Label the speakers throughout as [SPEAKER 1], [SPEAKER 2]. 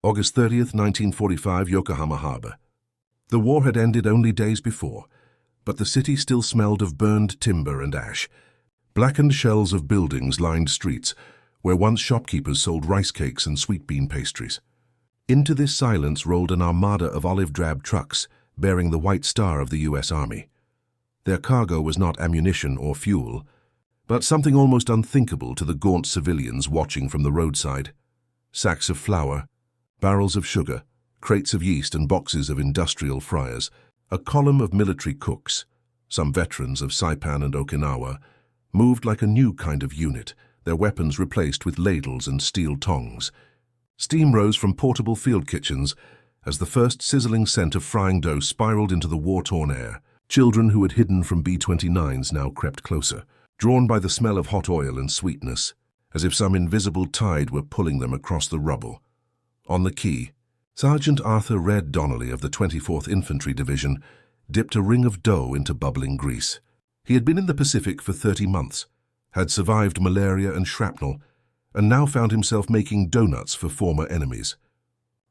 [SPEAKER 1] August 30th, 1945, Yokohama Harbor. The war had ended only days before, but the city still smelled of burned timber and ash. Blackened shells of buildings lined streets, where once shopkeepers sold rice cakes and sweet bean pastries. Into this silence rolled an armada of olive-drab trucks, bearing the white star of the U.S. Army. Their cargo was not ammunition or fuel, but something almost unthinkable to the gaunt civilians watching from the roadside. Sacks of flour, barrels of sugar, crates of yeast and boxes of industrial fryers. A column of military cooks, some veterans of Saipan and Okinawa, moved like a new kind of unit, their weapons replaced with ladles and steel tongs. Steam rose from portable field kitchens as the first sizzling scent of frying dough spiraled into the war-torn air. Children who had hidden from B-29s now crept closer, drawn by the smell of hot oil and sweetness, as if some invisible tide were pulling them across the rubble. On the quay, Sergeant Arthur Red Donnelly of the 24th Infantry Division dipped a ring of dough into bubbling grease. He had been in the Pacific for 30 months, had survived malaria and shrapnel, and now found himself making donuts for former enemies.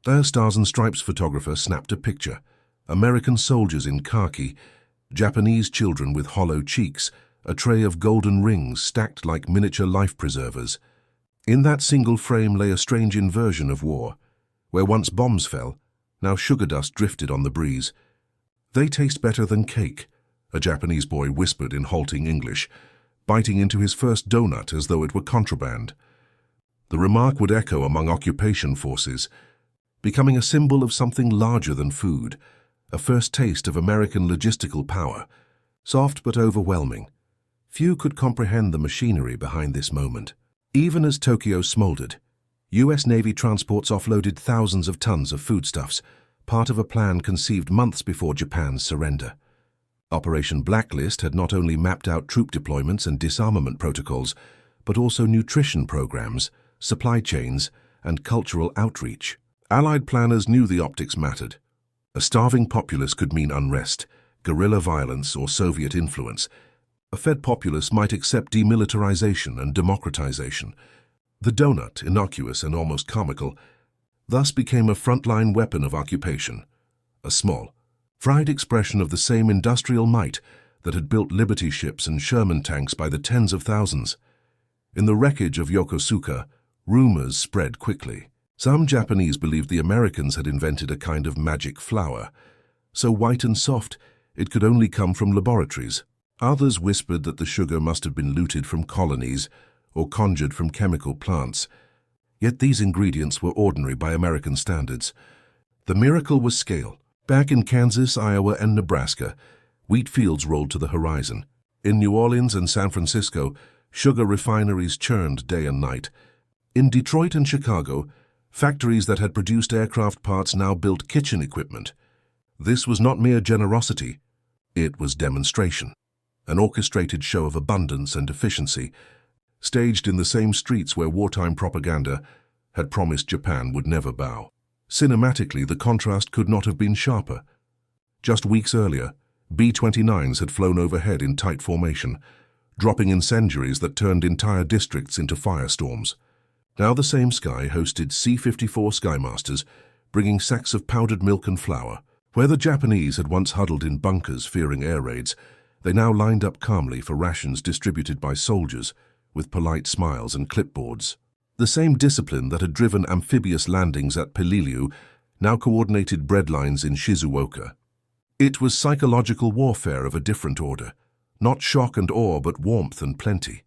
[SPEAKER 1] Their Stars and Stripes photographer snapped a picture. American soldiers in khaki, Japanese children with hollow cheeks, a tray of golden rings stacked like miniature life preservers. In that single frame lay a strange inversion of war. Where once bombs fell, now sugar dust drifted on the breeze. "They taste better than cake," a Japanese boy whispered in halting English, biting into his first donut as though it were contraband. The remark would echo among occupation forces, becoming a symbol of something larger than food, a first taste of American logistical power, soft but overwhelming. Few could comprehend the machinery behind this moment. Even as Tokyo smoldered, U.S. Navy transports offloaded thousands of tons of foodstuffs, part of a plan conceived months before Japan's surrender. Operation Blacklist had not only mapped out troop deployments and disarmament protocols, but also nutrition programs, supply chains, and cultural outreach. Allied planners knew the optics mattered. A starving populace could mean unrest, guerrilla violence, or Soviet influence. A fed populace might accept demilitarization and democratization. The donut, innocuous and almost comical, thus became a frontline weapon of occupation, a small, fried expression of the same industrial might that had built Liberty ships and Sherman tanks by the tens of thousands. In the wreckage of Yokosuka, rumors spread quickly. Some Japanese believed the Americans had invented a kind of magic flour, so white and soft it could only come from laboratories. Others whispered that the sugar must have been looted from colonies or conjured from chemical plants. Yet these ingredients were ordinary by American standards. The miracle was scale. Back in Kansas, Iowa, and Nebraska, wheat fields rolled to the horizon. In New Orleans and San Francisco, sugar refineries churned day and night. In Detroit and Chicago, factories that had produced aircraft parts now built kitchen equipment. This was not mere generosity, it was demonstration. An orchestrated show of abundance and efficiency, staged in the same streets where wartime propaganda had promised Japan would never bow. Cinematically, the contrast could not have been sharper. Just weeks earlier, B-29s had flown overhead in tight formation, dropping incendiaries that turned entire districts into firestorms. Now the same sky hosted C-54 Skymasters, bringing sacks of powdered milk and flour. Where the Japanese had once huddled in bunkers fearing air raids, they now lined up calmly for rations distributed by soldiers, with polite smiles and clipboards. The same discipline that had driven amphibious landings at Peleliu now coordinated breadlines in Shizuoka. It was psychological warfare of a different order, not shock and awe but warmth and plenty.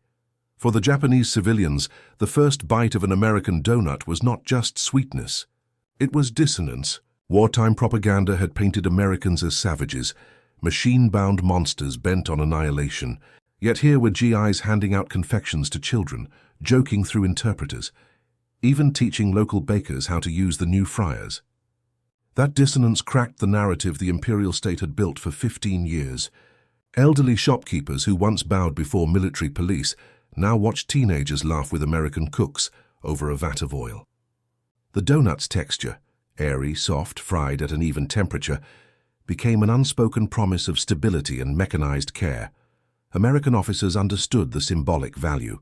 [SPEAKER 1] For the Japanese civilians, the first bite of an American donut was not just sweetness. It was dissonance. Wartime propaganda had painted Americans as savages, machine-bound monsters bent on annihilation. Yet here were GIs handing out confections to children, joking through interpreters, even teaching local bakers how to use the new fryers. That dissonance cracked the narrative the imperial state had built for 15 years. Elderly shopkeepers who once bowed before military police now watched teenagers laugh with American cooks over a vat of oil. The donut's texture, airy, soft, fried at an even temperature, became an unspoken promise of stability and mechanized care. American officers understood the symbolic value.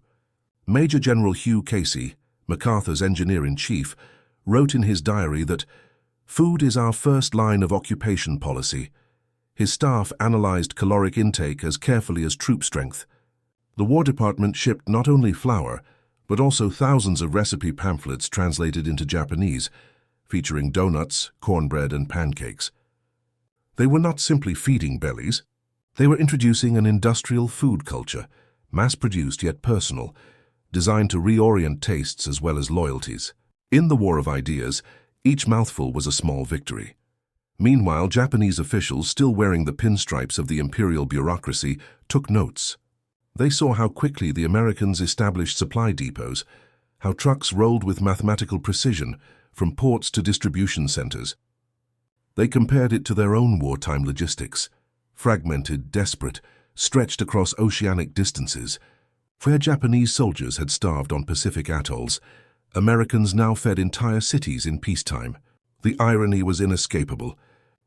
[SPEAKER 1] Major General Hugh Casey, MacArthur's engineer-in-chief, wrote in his diary that food is our first line of occupation policy. His staff analyzed caloric intake as carefully as troop strength. The War Department shipped not only flour, but also thousands of recipe pamphlets translated into Japanese, featuring donuts, cornbread, and pancakes. They were not simply feeding bellies. They were introducing an industrial food culture, mass-produced yet personal, designed to reorient tastes as well as loyalties. In the war of ideas, each mouthful was a small victory. Meanwhile, Japanese officials, still wearing the pinstripes of the imperial bureaucracy, took notes. They saw how quickly the Americans established supply depots, how trucks rolled with mathematical precision from ports to distribution centers. They compared it to their own wartime logistics, fragmented, desperate, stretched across oceanic distances. Where Japanese soldiers had starved on Pacific atolls, Americans now fed entire cities in peacetime. The irony was inescapable.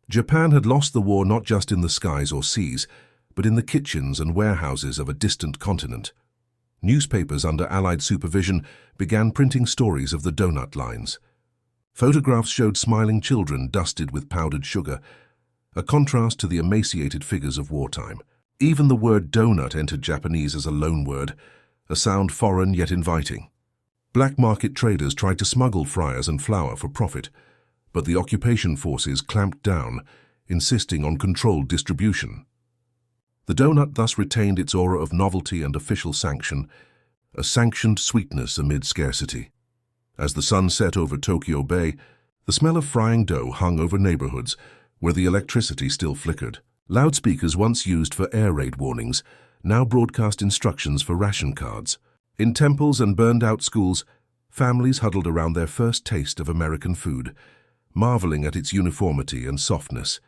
[SPEAKER 1] Japan had lost the war not just in the skies or seas, but in the kitchens and warehouses of a distant continent. Newspapers under Allied supervision began printing stories of the donut lines. Photographs showed smiling children dusted with powdered sugar, a contrast to the emaciated figures of wartime. Even the word donut entered Japanese as a loanword, a sound foreign yet inviting. Black market traders tried to smuggle fryers and flour for profit, but the occupation forces clamped down, insisting on controlled distribution. The donut thus retained its aura of novelty and official sanction, a sanctioned sweetness amid scarcity. As the sun set over Tokyo Bay, the smell of frying dough hung over neighborhoods where the electricity still flickered. Loudspeakers once used for air raid warnings now broadcast instructions for ration cards. In temples and burned-out schools, families huddled around their first taste of American food, marveling at its uniformity and softness.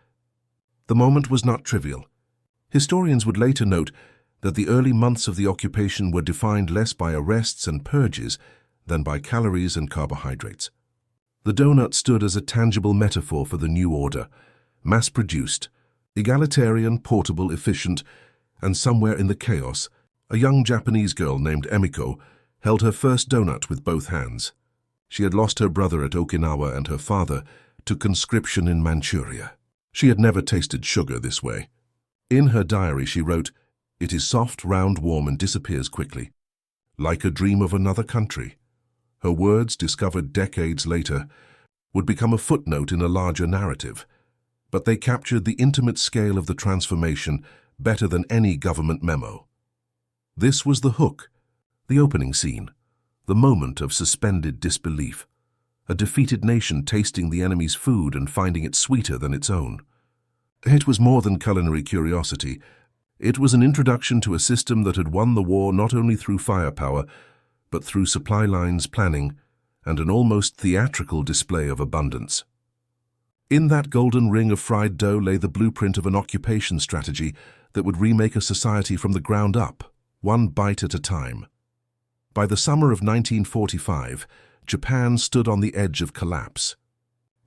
[SPEAKER 1] The moment was not trivial. Historians would later note that the early months of the occupation were defined less by arrests and purges than by calories and carbohydrates. The donut stood as a tangible metaphor for the new order, mass-produced, egalitarian, portable, efficient, and somewhere in the chaos, a young Japanese girl named Emiko held her first donut with both hands. She had lost her brother at Okinawa and her father to conscription in Manchuria. She had never tasted sugar this way. In her diary she wrote, "It is soft, round, warm, and disappears quickly, like a dream of another country." Her words, discovered decades later, would become a footnote in a larger narrative, but they captured the intimate scale of the transformation better than any government memo. This was the hook, the opening scene, the moment of suspended disbelief, a defeated nation tasting the enemy's food and finding it sweeter than its own. It was more than culinary curiosity. It was an introduction to a system that had won the war not only through firepower, but through supply lines, planning, and an almost theatrical display of abundance. In that golden ring of fried dough lay the blueprint of an occupation strategy that would remake a society from the ground up, one bite at a time. By the summer of 1945, Japan stood on the edge of collapse.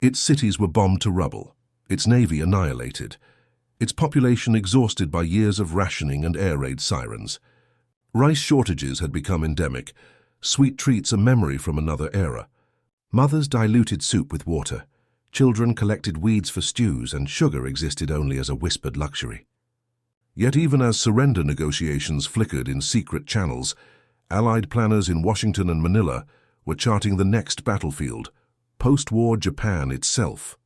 [SPEAKER 1] Its cities were bombed to rubble, its navy annihilated, its population exhausted by years of rationing and air raid sirens. Rice shortages had become endemic, sweet treats a memory from another era. Mothers diluted soup with water, children collected weeds for stews, and sugar existed only as a whispered luxury. Yet even as surrender negotiations flickered in secret channels, Allied planners in Washington and Manila were charting the next battlefield, post-war Japan itself.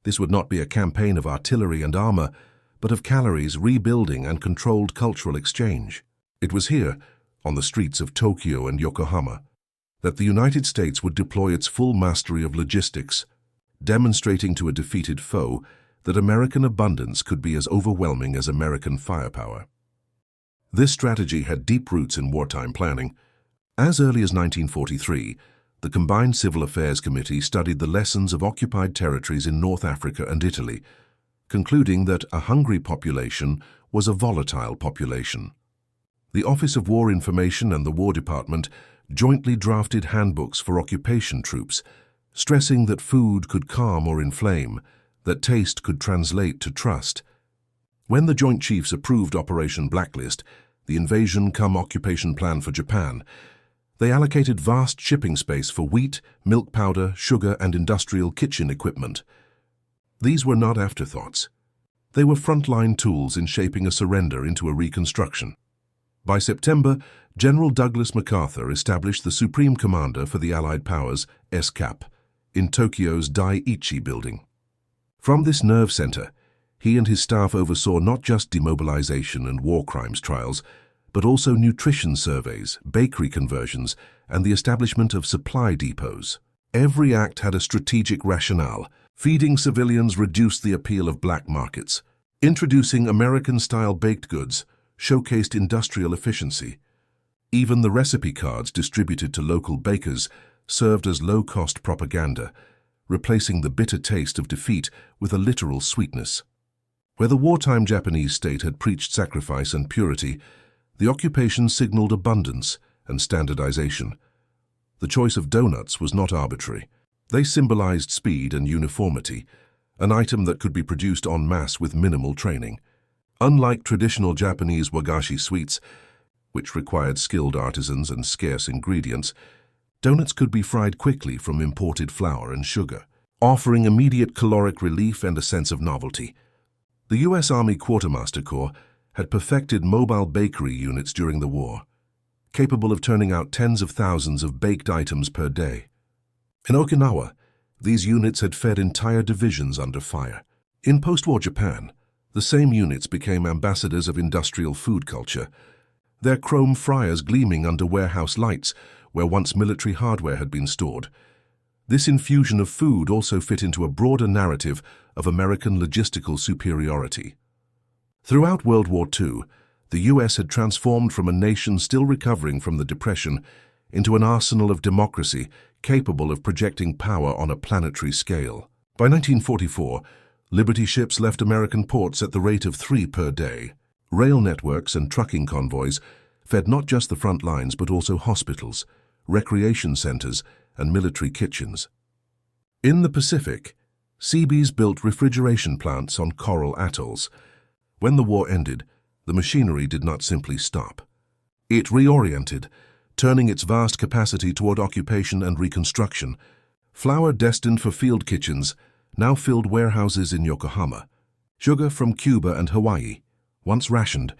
[SPEAKER 1] This would not be a campaign of artillery and armor, but of calories, rebuilding, and controlled cultural exchange. It was here, on the streets of Tokyo and Yokohama, that the United States would deploy its full mastery of logistics, demonstrating to a defeated foe that American abundance could be as overwhelming as American firepower. This strategy had deep roots in wartime planning. As early as 1943, the Combined Civil Affairs Committee studied the lessons of occupied territories in North Africa and Italy, concluding that a hungry population was a volatile population. The Office of War Information and the War Department jointly drafted handbooks for occupation troops, stressing that food could calm or inflame, that taste could translate to trust. When the Joint Chiefs approved Operation Blacklist, the invasion-cum-occupation plan for Japan, They allocated vast shipping space for wheat, milk powder, sugar, and industrial kitchen equipment. These were not afterthoughts. They were frontline tools in shaping a surrender into a reconstruction. By September, General Douglas MacArthur established the Supreme Commander for the Allied Powers, SCAP, in Tokyo's Daiichi building. From this nerve center, he and his staff oversaw not just demobilization and war crimes trials, but also nutrition surveys, bakery conversions, and the establishment of supply depots. Every act had a strategic rationale. Feeding civilians reduced the appeal of black markets. Introducing American-style baked goods showcased industrial efficiency. Even the recipe cards distributed to local bakers served as low-cost propaganda, replacing the bitter taste of defeat with a literal sweetness. Where the wartime Japanese state had preached sacrifice and purity, the occupation signaled abundance and standardization. The choice of donuts was not arbitrary. They symbolized speed and uniformity, an item that could be produced en masse with minimal training. Unlike traditional Japanese wagashi sweets, which required skilled artisans and scarce ingredients, donuts could be fried quickly from imported flour and sugar, offering immediate caloric relief and a sense of novelty. The U.S. Army Quartermaster Corps had perfected mobile bakery units during the war, capable of turning out tens of thousands of baked items per day. In Okinawa, these units had fed entire divisions under fire. In post-war Japan, the same units became ambassadors of industrial food culture, their chrome fryers gleaming under warehouse lights where once military hardware had been stored. This infusion of food also fit into a broader narrative of American logistical superiority. Throughout World War II, the U.S. had transformed from a nation still recovering from the Depression into an arsenal of democracy capable of projecting power on a planetary scale. By 1944, Liberty ships left American ports at the rate of 3 per day. Rail networks and trucking convoys fed not just the front lines but also hospitals, recreation centers, and military kitchens. In the Pacific, Seabees built refrigeration plants on coral atolls. When the war ended, the machinery did not simply stop. It reoriented, turning its vast capacity toward occupation and reconstruction. Flour destined for field kitchens now filled warehouses in Yokohama. Sugar from Cuba and Hawaii, once rationed,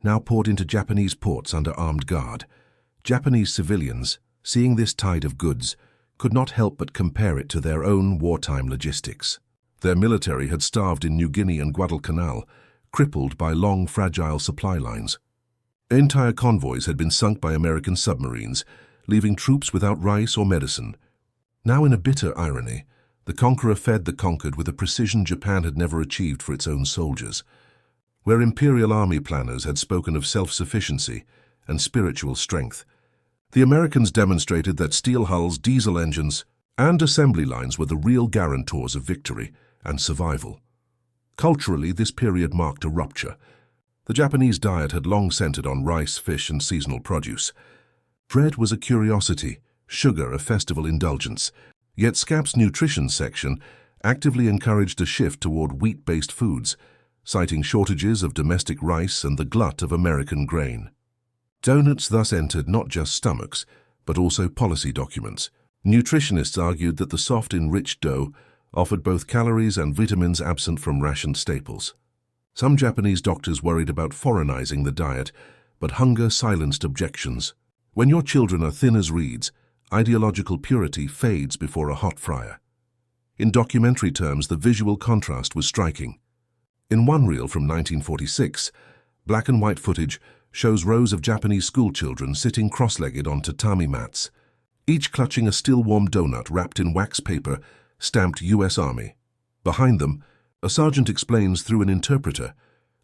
[SPEAKER 1] now poured into Japanese ports under armed guard. Japanese civilians, seeing this tide of goods, could not help but compare it to their own wartime logistics. Their military had starved in New Guinea and Guadalcanal, crippled by long, fragile supply lines. Entire convoys had been sunk by American submarines, leaving troops without rice or medicine. Now, in a bitter irony, the conqueror fed the conquered with a precision Japan had never achieved for its own soldiers. Where imperial army planners had spoken of self-sufficiency and spiritual strength, the Americans demonstrated that steel hulls, diesel engines, and assembly lines were the real guarantors of victory and survival. Culturally, this period marked a rupture. The Japanese diet had long centered on rice, fish, and seasonal produce. Bread was a curiosity, sugar a festival indulgence, yet SCAP's nutrition section actively encouraged a shift toward wheat-based foods, citing shortages of domestic rice and the glut of American grain. Donuts thus entered not just stomachs, but also policy documents. Nutritionists argued that the soft, enriched dough offered both calories and vitamins absent from rationed staples. Some Japanese doctors worried about foreignizing the diet, but hunger silenced objections. When your children are thin as reeds, ideological purity fades before a hot fryer. In documentary terms, the visual contrast was striking. In one reel from 1946, black and white footage shows rows of Japanese schoolchildren sitting cross-legged on tatami mats, each clutching a still-warm donut wrapped in wax paper stamped U.S. Army. Behind them, a sergeant explains through an interpreter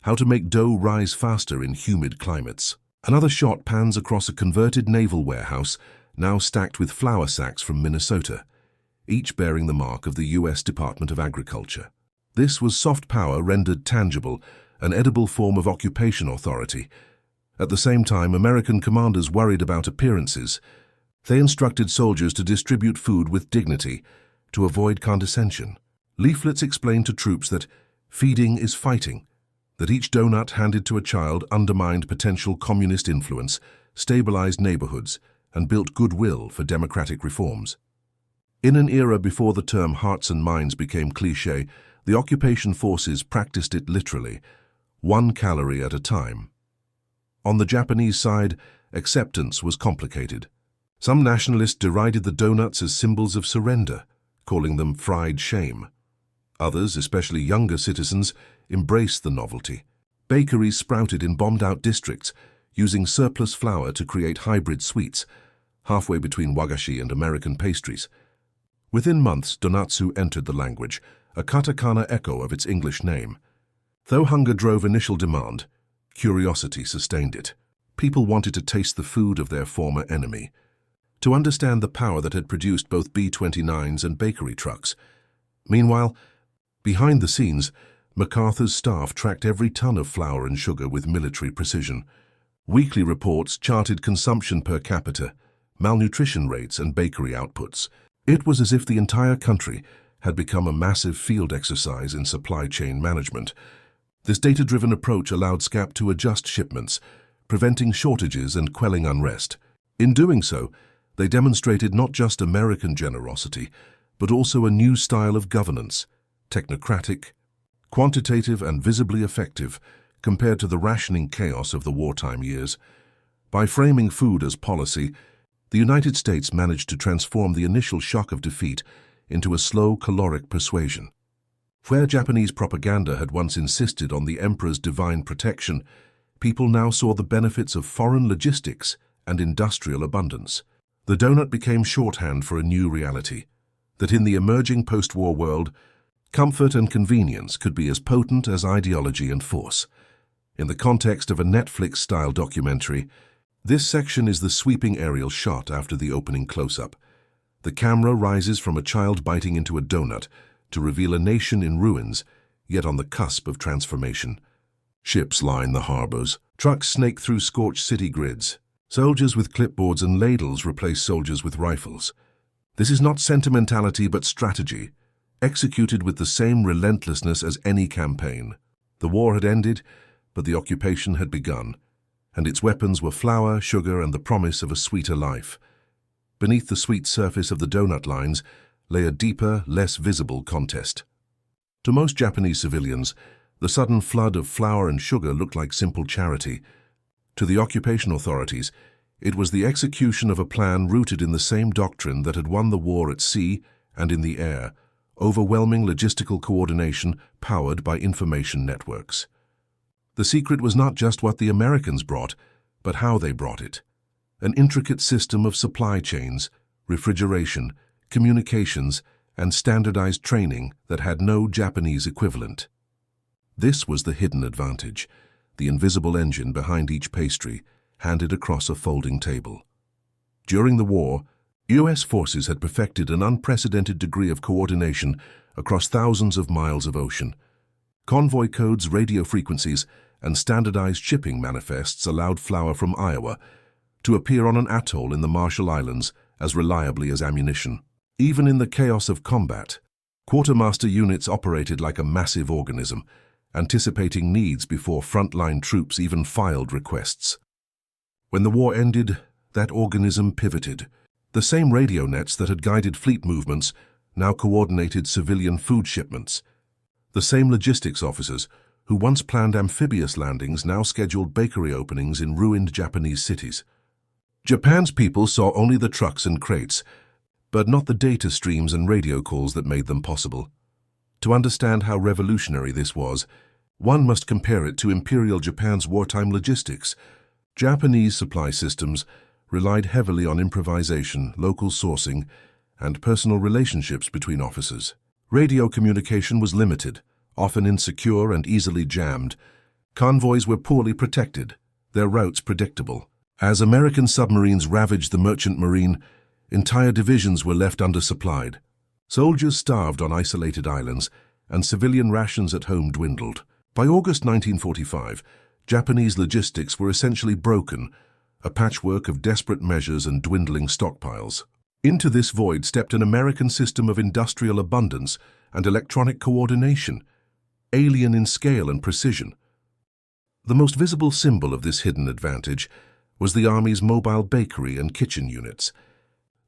[SPEAKER 1] how to make dough rise faster in humid climates. Another shot pans across a converted naval warehouse now stacked with flour sacks from Minnesota, each bearing the mark of the U.S. Department of Agriculture. This was soft power rendered tangible, an edible form of occupation authority. At the same time, American commanders worried about appearances. They instructed soldiers to distribute food with dignity, to avoid condescension. Leaflets explained to troops that feeding is fighting, that each donut handed to a child undermined potential communist influence, stabilized neighborhoods, and built goodwill for democratic reforms. In an era before the term hearts and minds became cliché, the occupation forces practiced it literally, 1 calorie at a time. On the Japanese side, acceptance was complicated. Some nationalists derided the donuts as symbols of surrender, calling them fried shame. Others, especially younger citizens, embraced the novelty. Bakeries sprouted in bombed-out districts, using surplus flour to create hybrid sweets, halfway between wagashi and American pastries. Within months, donatsu entered the language, a katakana echo of its English name. Though hunger drove initial demand, curiosity sustained it. People wanted to taste the food of their former enemy, to understand the power that had produced both B-29s and bakery trucks. Meanwhile, behind the scenes, MacArthur's staff tracked every ton of flour and sugar with military precision. Weekly reports charted consumption per capita, malnutrition rates, and bakery outputs. It was as if the entire country had become a massive field exercise in supply chain management. This data-driven approach allowed SCAP to adjust shipments, preventing shortages and quelling unrest. In doing so, they demonstrated not just American generosity, but also a new style of governance, technocratic, quantitative, and visibly effective compared to the rationing chaos of the wartime years. By framing food as policy, the United States managed to transform the initial shock of defeat into a slow, caloric persuasion. Where Japanese propaganda had once insisted on the emperor's divine protection, people now saw the benefits of foreign logistics and industrial abundance. The donut became shorthand for a new reality, that in the emerging post-war world, comfort and convenience could be as potent as ideology and force. In the context of a Netflix-style documentary, this section is the sweeping aerial shot after the opening close-up. The camera rises from a child biting into a donut to reveal a nation in ruins, yet on the cusp of transformation. Ships line the harbors, trucks snake through scorched city grids. Soldiers with clipboards and ladles replace soldiers with rifles. This is not sentimentality but strategy, executed with the same relentlessness as any campaign. The war had ended, but the occupation had begun, and its weapons were flour, sugar, and the promise of a sweeter life. Beneath the sweet surface of the donut lines lay a deeper, less visible contest. To most Japanese civilians, the sudden flood of flour and sugar looked like simple charity. To the occupation authorities, it was the execution of a plan rooted in the same doctrine that had won the war at sea and in the air, overwhelming logistical coordination powered by information networks. The secret was not just what the Americans brought, but how they brought it. An intricate system of supply chains, refrigeration, communications, and standardized training that had no Japanese equivalent. This was the hidden advantage, the invisible engine behind each pastry, handed across a folding table. During the war, U.S. forces had perfected an unprecedented degree of coordination across thousands of miles of ocean. Convoy codes, radio frequencies, and standardized shipping manifests allowed flour from Iowa to appear on an atoll in the Marshall Islands as reliably as ammunition. Even in the chaos of combat, quartermaster units operated like a massive organism, anticipating needs before frontline troops even filed requests. When the war ended, that organism pivoted. The same radio nets that had guided fleet movements now coordinated civilian food shipments. The same logistics officers who once planned amphibious landings now scheduled bakery openings in ruined Japanese cities. Japan's people saw only the trucks and crates, but not the data streams and radio calls that made them possible. To understand how revolutionary this was, one must compare it to Imperial Japan's wartime logistics. Japanese supply systems relied heavily on improvisation, local sourcing, and personal relationships between officers. Radio communication was limited, often insecure and easily jammed. Convoys were poorly protected, their routes predictable. As American submarines ravaged the merchant marine, entire divisions were left undersupplied. Soldiers starved on isolated islands, and civilian rations at home dwindled. By August 1945, Japanese logistics were essentially broken, a patchwork of desperate measures and dwindling stockpiles. Into this void stepped an American system of industrial abundance and electronic coordination, alien in scale and precision. The most visible symbol of this hidden advantage was the Army's mobile bakery and kitchen units.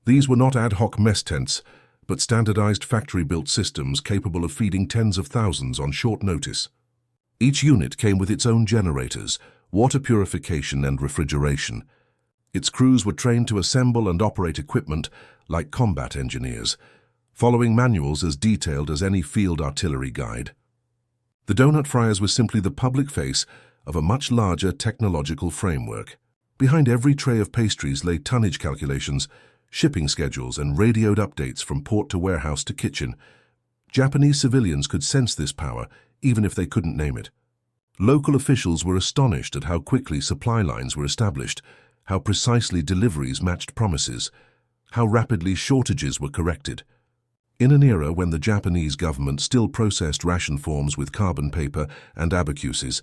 [SPEAKER 1] These were not ad hoc mess tents, but standardized factory-built systems capable of feeding tens of thousands on short notice. Each unit came with its own generators, water purification and refrigeration. Its crews were trained to assemble and operate equipment like combat engineers, following manuals as detailed as any field artillery guide. The donut fryers were simply the public face of a much larger technological framework. Behind every tray of pastries lay tonnage calculations, shipping schedules, and radioed updates from port to warehouse to kitchen. Japanese civilians could sense this power, even if they couldn't name it. Local officials were astonished at how quickly supply lines were established, how precisely deliveries matched promises, how rapidly shortages were corrected. In an era when the Japanese government still processed ration forms with carbon paper and abacuses,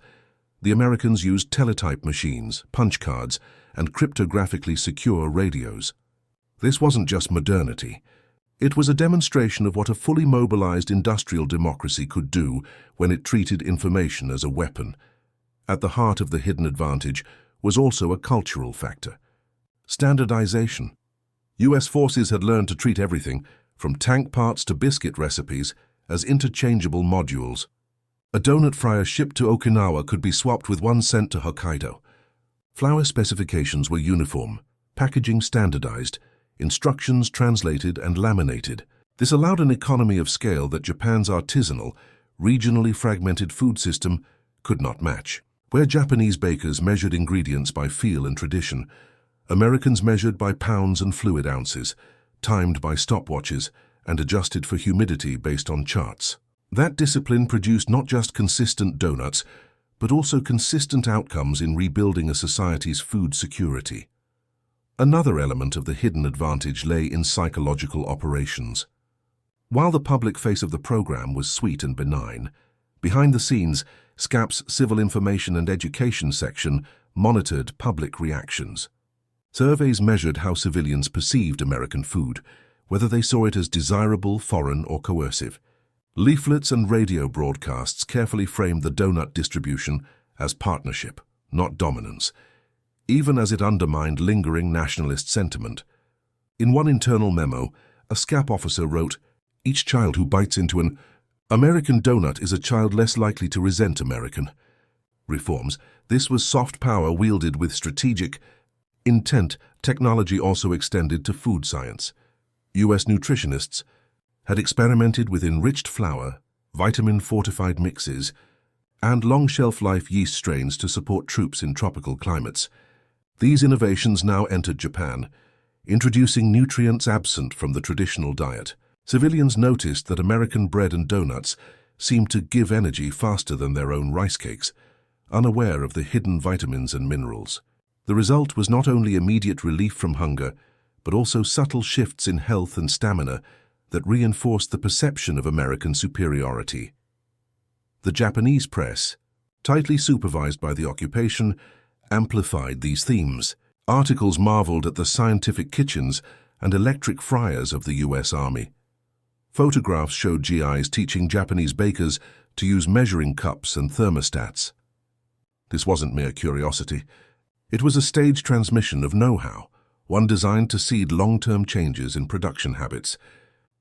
[SPEAKER 1] the Americans used teletype machines, punch cards, and cryptographically secure radios. This wasn't just modernity. It was a demonstration of what a fully mobilized industrial democracy could do when it treated information as a weapon. At the heart of the hidden advantage was also a cultural factor. Standardization. U.S. forces had learned to treat everything, from tank parts to biscuit recipes, as interchangeable modules. A donut fryer shipped to Okinawa could be swapped with one sent to Hokkaido. Flour specifications were uniform, packaging standardized, instructions translated and laminated. This allowed an economy of scale that Japan's artisanal, regionally fragmented food system could not match. Where Japanese bakers measured ingredients by feel and tradition, Americans measured by pounds and fluid ounces, timed by stopwatches, and adjusted for humidity based on charts. That discipline produced not just consistent donuts, but also consistent outcomes in rebuilding a society's food security. Another element of the hidden advantage lay in psychological operations. While the public face of the program was sweet and benign, behind the scenes, SCAP's Civil Information and Education section monitored public reactions. Surveys measured how civilians perceived American food, whether they saw it as desirable, foreign, or coercive. Leaflets and radio broadcasts carefully framed the donut distribution as partnership, not dominance, even as it undermined lingering nationalist sentiment. In one internal memo, a SCAP officer wrote, "Each child who bites into an American donut is a child less likely to resent American reforms." This was soft power wielded with strategic intent. Technology also extended to food science. U.S. nutritionists had experimented with enriched flour, vitamin-fortified mixes, and long shelf-life yeast strains to support troops in tropical climates. These innovations now entered Japan, introducing nutrients absent from the traditional diet. Civilians noticed that American bread and donuts seemed to give energy faster than their own rice cakes, unaware of the hidden vitamins and minerals. The result was not only immediate relief from hunger, but also subtle shifts in health and stamina that reinforced the perception of American superiority. The Japanese press, tightly supervised by the occupation, amplified these themes. Articles marveled at the scientific kitchens and electric fryers of the U.S. Army. Photographs showed GIs teaching Japanese bakers to use measuring cups and thermostats. This wasn't mere curiosity. It was a staged transmission of know-how, one designed to seed long-term changes in production habits.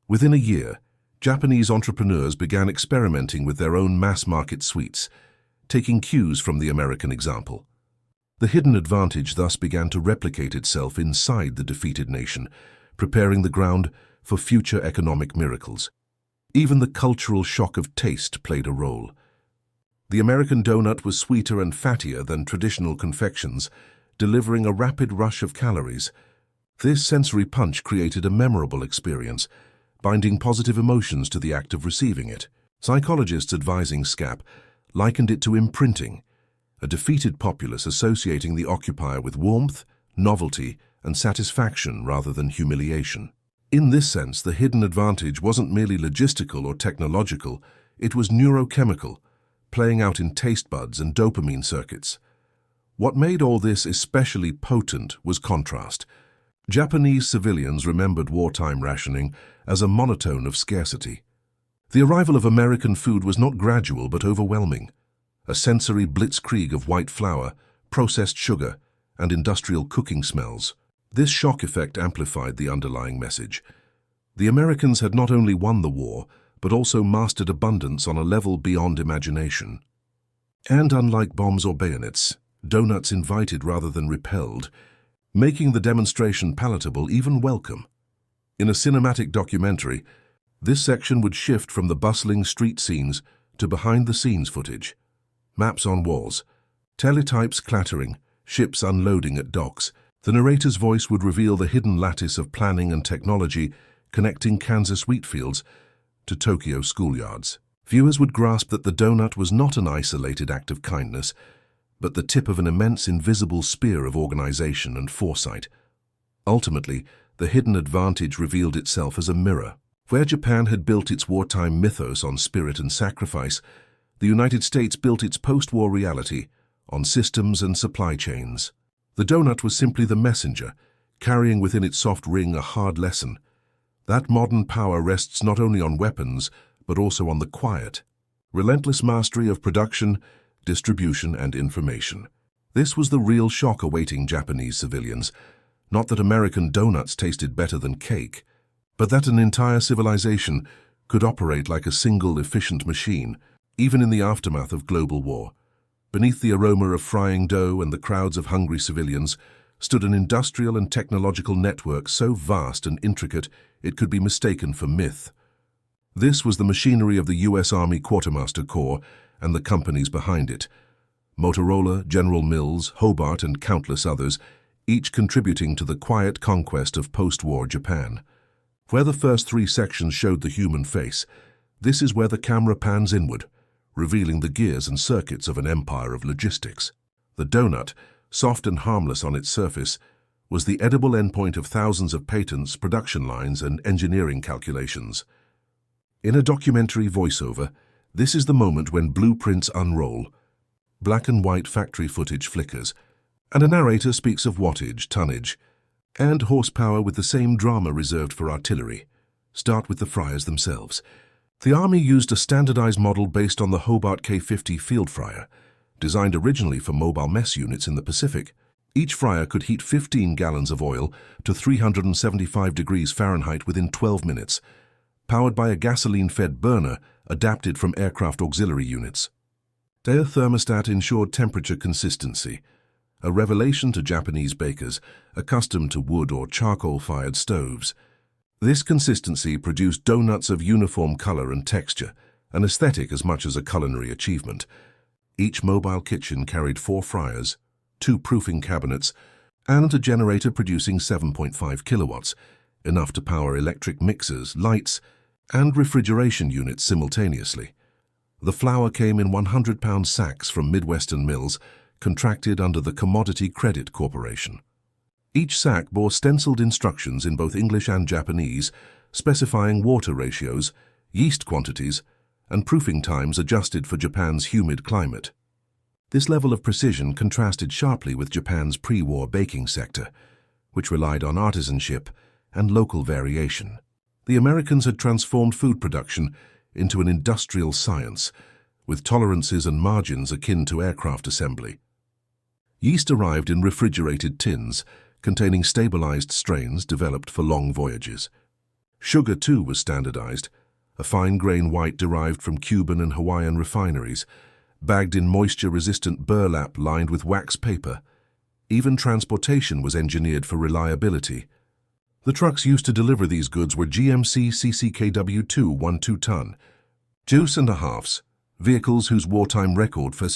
[SPEAKER 1] Within a year, Japanese entrepreneurs began experimenting with their own mass-market sweets, taking cues from the American example. The hidden advantage thus began to replicate itself inside the defeated nation, preparing the ground for future economic miracles. Even the cultural shock of taste played a role. The American donut was sweeter and fattier than traditional confections, delivering a rapid rush of calories. This sensory punch created a memorable experience, binding positive emotions to the act of receiving it. Psychologists advising SCAP likened it to imprinting, a defeated populace associating the occupier with warmth, novelty, and satisfaction rather than humiliation. In this sense, the hidden advantage wasn't merely logistical or technological, it was neurochemical, playing out in taste buds and dopamine circuits. What made all this especially potent was contrast. Japanese civilians remembered wartime rationing as a monotone of scarcity. The arrival of American food was not gradual but overwhelming. A sensory blitzkrieg of white flour, processed sugar, and industrial cooking smells. This shock effect amplified the underlying message. The Americans had not only won the war, but also mastered abundance on a level beyond imagination. And unlike bombs or bayonets, donuts invited rather than repelled, making the demonstration palatable, even welcome. In a cinematic documentary, this section would shift from the bustling street scenes to behind-the-scenes footage. Maps on walls, teletypes clattering, ships unloading at docks. The narrator's voice would reveal the hidden lattice of planning and technology connecting Kansas wheat fields to Tokyo schoolyards. Viewers would grasp that the donut was not an isolated act of kindness, but the tip of an immense invisible spear of organization and foresight. Ultimately, the hidden advantage revealed itself as a mirror. Where Japan had built its wartime mythos on spirit and sacrifice, the United States built its post-war reality on systems and supply chains. The donut was simply the messenger, carrying within its soft ring a hard lesson. That modern power rests not only on weapons, but also on the quiet, relentless mastery of production, distribution, and information. This was the real shock awaiting Japanese civilians. Not that American donuts tasted better than cake, but that an entire civilization could operate like a single efficient machine, even in the aftermath of global war. Beneath the aroma of frying dough and the crowds of hungry civilians stood an industrial and technological network so vast and intricate it could be mistaken for myth. This was the machinery of the U.S. Army Quartermaster Corps and the companies behind it. Motorola, General Mills, Hobart, and countless others, each contributing to the quiet conquest of post-war Japan. Where the first three sections showed the human face, this is where the camera pans inward, revealing the gears and circuits of an empire of logistics. The donut, soft and harmless on its surface, was the edible endpoint of thousands of patents, production lines, and engineering calculations. In a documentary voiceover, this is the moment when blueprints unroll, black and white factory footage flickers, and a narrator speaks of wattage, tonnage, and horsepower with the same drama reserved for artillery. Start with the fryers themselves. The Army used a standardized model based on the Hobart K50 field fryer, designed originally for mobile mess units in the Pacific. Each fryer could heat 15 gallons of oil to 375 degrees Fahrenheit within 12 minutes, powered by a gasoline-fed burner adapted from aircraft auxiliary units. Their thermostat ensured temperature consistency, a revelation to Japanese bakers accustomed to wood or charcoal-fired stoves. This consistency produced donuts of uniform color and texture, an aesthetic as much as a culinary achievement. Each mobile kitchen carried 4 fryers, 2 proofing cabinets, and a generator producing 7.5 kilowatts, enough to power electric mixers, lights, and refrigeration units simultaneously. The flour came in 100-pound sacks from Midwestern mills, contracted under the Commodity Credit Corporation. Each sack bore stenciled instructions in both English and Japanese, specifying water ratios, yeast quantities, and proofing times adjusted for Japan's humid climate. This level of precision contrasted sharply with Japan's pre-war baking sector, which relied on artisanship and local variation. The Americans had transformed food production into an industrial science, with tolerances and margins akin to aircraft assembly. Yeast arrived in refrigerated tins, containing stabilized strains developed for long voyages. Sugar, too, was standardized, a fine-grain white derived from Cuban and Hawaiian refineries, bagged in moisture-resistant burlap lined with wax paper. Even transportation was engineered for reliability. The trucks used to deliver these goods were GMC CCKW2 1.2-ton, Juice and a Halves, vehicles whose wartime record for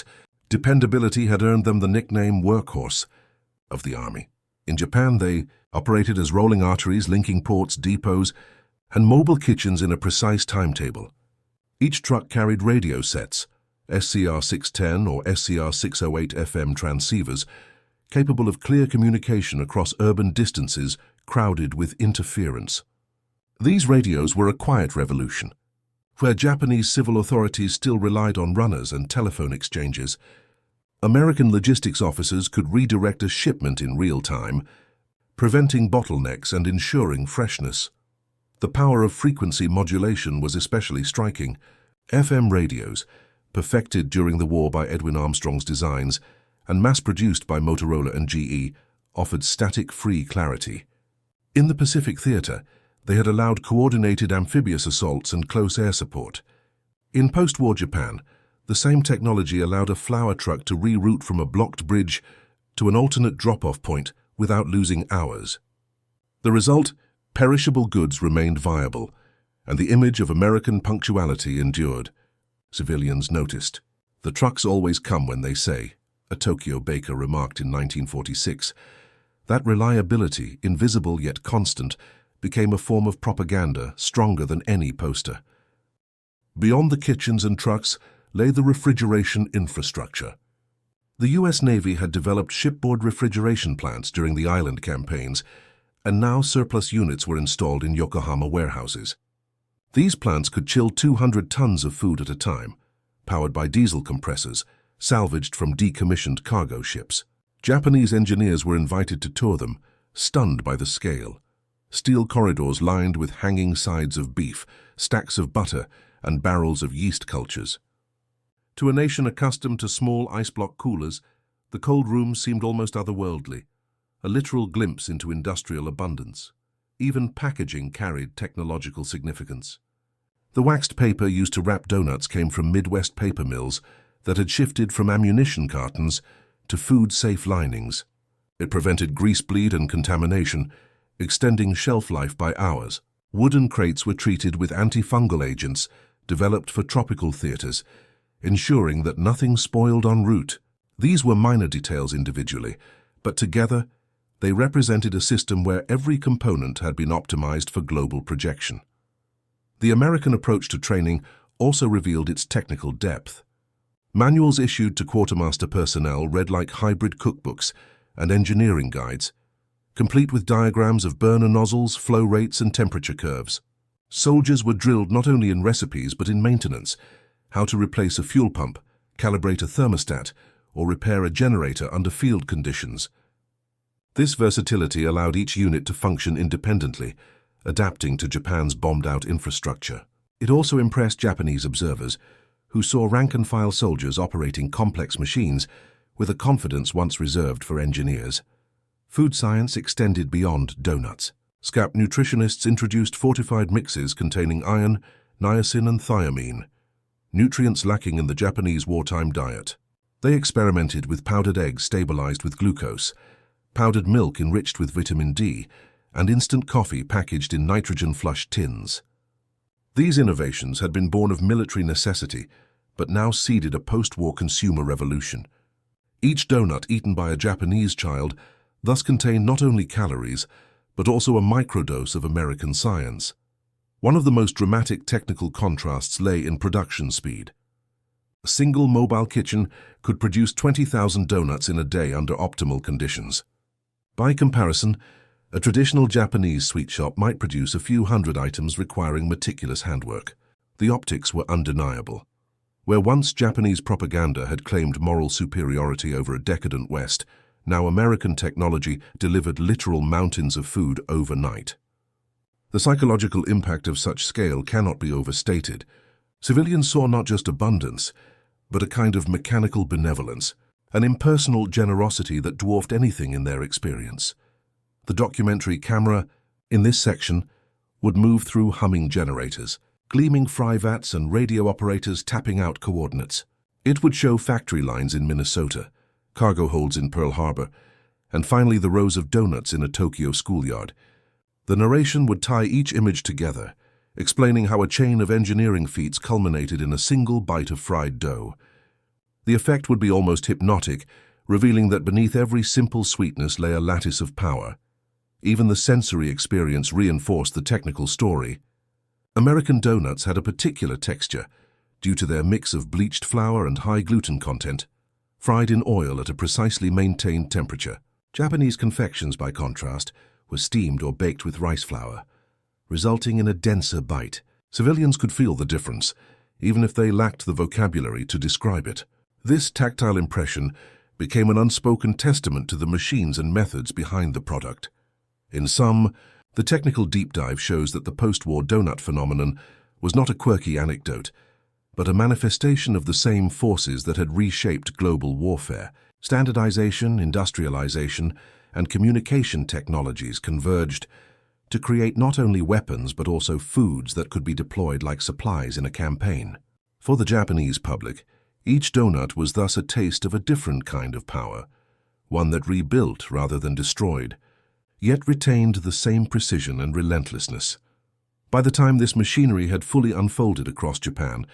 [SPEAKER 1] dependability had earned them the nickname Workhorse of the Army. In Japan, they operated as rolling arteries linking ports, depots, and mobile kitchens in a precise timetable. Each truck carried radio sets, SCR 610 or SCR 608 FM transceivers, capable of clear communication across urban distances crowded with interference. These radios were a quiet revolution. Where Japanese civil authorities still relied on runners and telephone exchanges, American logistics officers could redirect a shipment in real time, preventing bottlenecks and ensuring freshness. The power of frequency modulation was especially striking. FM radios, perfected during the war by Edwin Armstrong's designs, and mass-produced by Motorola and GE, offered static-free clarity. In the Pacific Theater, they had allowed coordinated amphibious assaults and close air support. In post-war Japan, the same technology allowed a flour truck to reroute from a blocked bridge to an alternate drop-off point without losing hours. The result? Perishable goods remained viable, and the image of American punctuality endured. Civilians noticed. "The trucks always come when they say," a Tokyo baker remarked in 1946. That reliability, invisible yet constant, became a form of propaganda stronger than any poster. Beyond the kitchens and trucks lay the refrigeration infrastructure. The U.S. Navy had developed shipboard refrigeration plants during the island campaigns, and now surplus units were installed in Yokohama warehouses. These plants could chill 200 tons of food at a time, powered by diesel compressors, salvaged from decommissioned cargo ships. Japanese engineers were invited to tour them, stunned by the scale. Steel corridors lined with hanging sides of beef, stacks of butter, and barrels of yeast cultures. To a nation accustomed to small ice-block coolers, the cold room seemed almost otherworldly, a literal glimpse into industrial abundance. Even packaging carried technological significance. The waxed paper used to wrap donuts came from Midwest paper mills that had shifted from ammunition cartons to food-safe linings. It prevented grease bleed and contamination, extending shelf life by hours. Wooden crates were treated with antifungal agents developed for tropical theaters, ensuring that nothing spoiled en route. These were minor details individually, but together they represented a system where every component had been optimized for global projection. The American approach to training also revealed its technical depth. Manuals issued to quartermaster personnel read like hybrid cookbooks and engineering guides, complete with diagrams of burner nozzles, flow rates, and temperature curves. Soldiers were drilled not only in recipes but in maintenance, how to replace a fuel pump, calibrate a thermostat, or repair a generator under field conditions. This versatility allowed each unit to function independently, adapting to Japan's bombed-out infrastructure. It also impressed Japanese observers, who saw rank-and-file soldiers operating complex machines with a confidence once reserved for engineers. Food science extended beyond donuts. SCAP nutritionists introduced fortified mixes containing iron, niacin, and thiamine, nutrients lacking in the Japanese wartime diet. They experimented with powdered eggs stabilized with glucose, powdered milk enriched with vitamin D, and instant coffee packaged in nitrogen-flushed tins. These innovations had been born of military necessity, but now seeded a post-war consumer revolution. Each donut eaten by a Japanese child thus contained not only calories, but also a microdose of American science. One of the most dramatic technical contrasts lay in production speed. A single mobile kitchen could produce 20,000 donuts in a day under optimal conditions. By comparison, a traditional Japanese sweet shop might produce a few hundred items requiring meticulous handwork. The optics were undeniable. Where once Japanese propaganda had claimed moral superiority over a decadent West, now American technology delivered literal mountains of food overnight. The psychological impact of such scale cannot be overstated. Civilians saw not just abundance, but a kind of mechanical benevolence, an impersonal generosity that dwarfed anything in their experience. The documentary camera, in this section, would move through humming generators, gleaming fry vats and radio operators tapping out coordinates. It would show factory lines in Minnesota, cargo holds in Pearl Harbor, and finally the rows of donuts in a Tokyo schoolyard. The narration would tie each image together, explaining how a chain of engineering feats culminated in a single bite of fried dough. The effect would be almost hypnotic, revealing that beneath every simple sweetness lay a lattice of power. Even the sensory experience reinforced the technical story. American donuts had a particular texture, due to their mix of bleached flour and high gluten content, fried in oil at a precisely maintained temperature. Japanese confections, by contrast, were steamed or baked with rice flour, resulting in a denser bite. Civilians could feel the difference, even if they lacked the vocabulary to describe it. This tactile impression became an unspoken testament to the machines and methods behind the product. In sum, the technical deep dive shows that the post-war donut phenomenon was not a quirky anecdote, but a manifestation of the same forces that had reshaped global warfare. Standardization, industrialization, and communication technologies converged to create not only weapons but also foods that could be deployed like supplies in a campaign. For the Japanese public, each donut was thus a taste of a different kind of power, one that rebuilt rather than destroyed, yet retained the same precision and relentlessness. By the time this machinery had fully unfolded across Japan,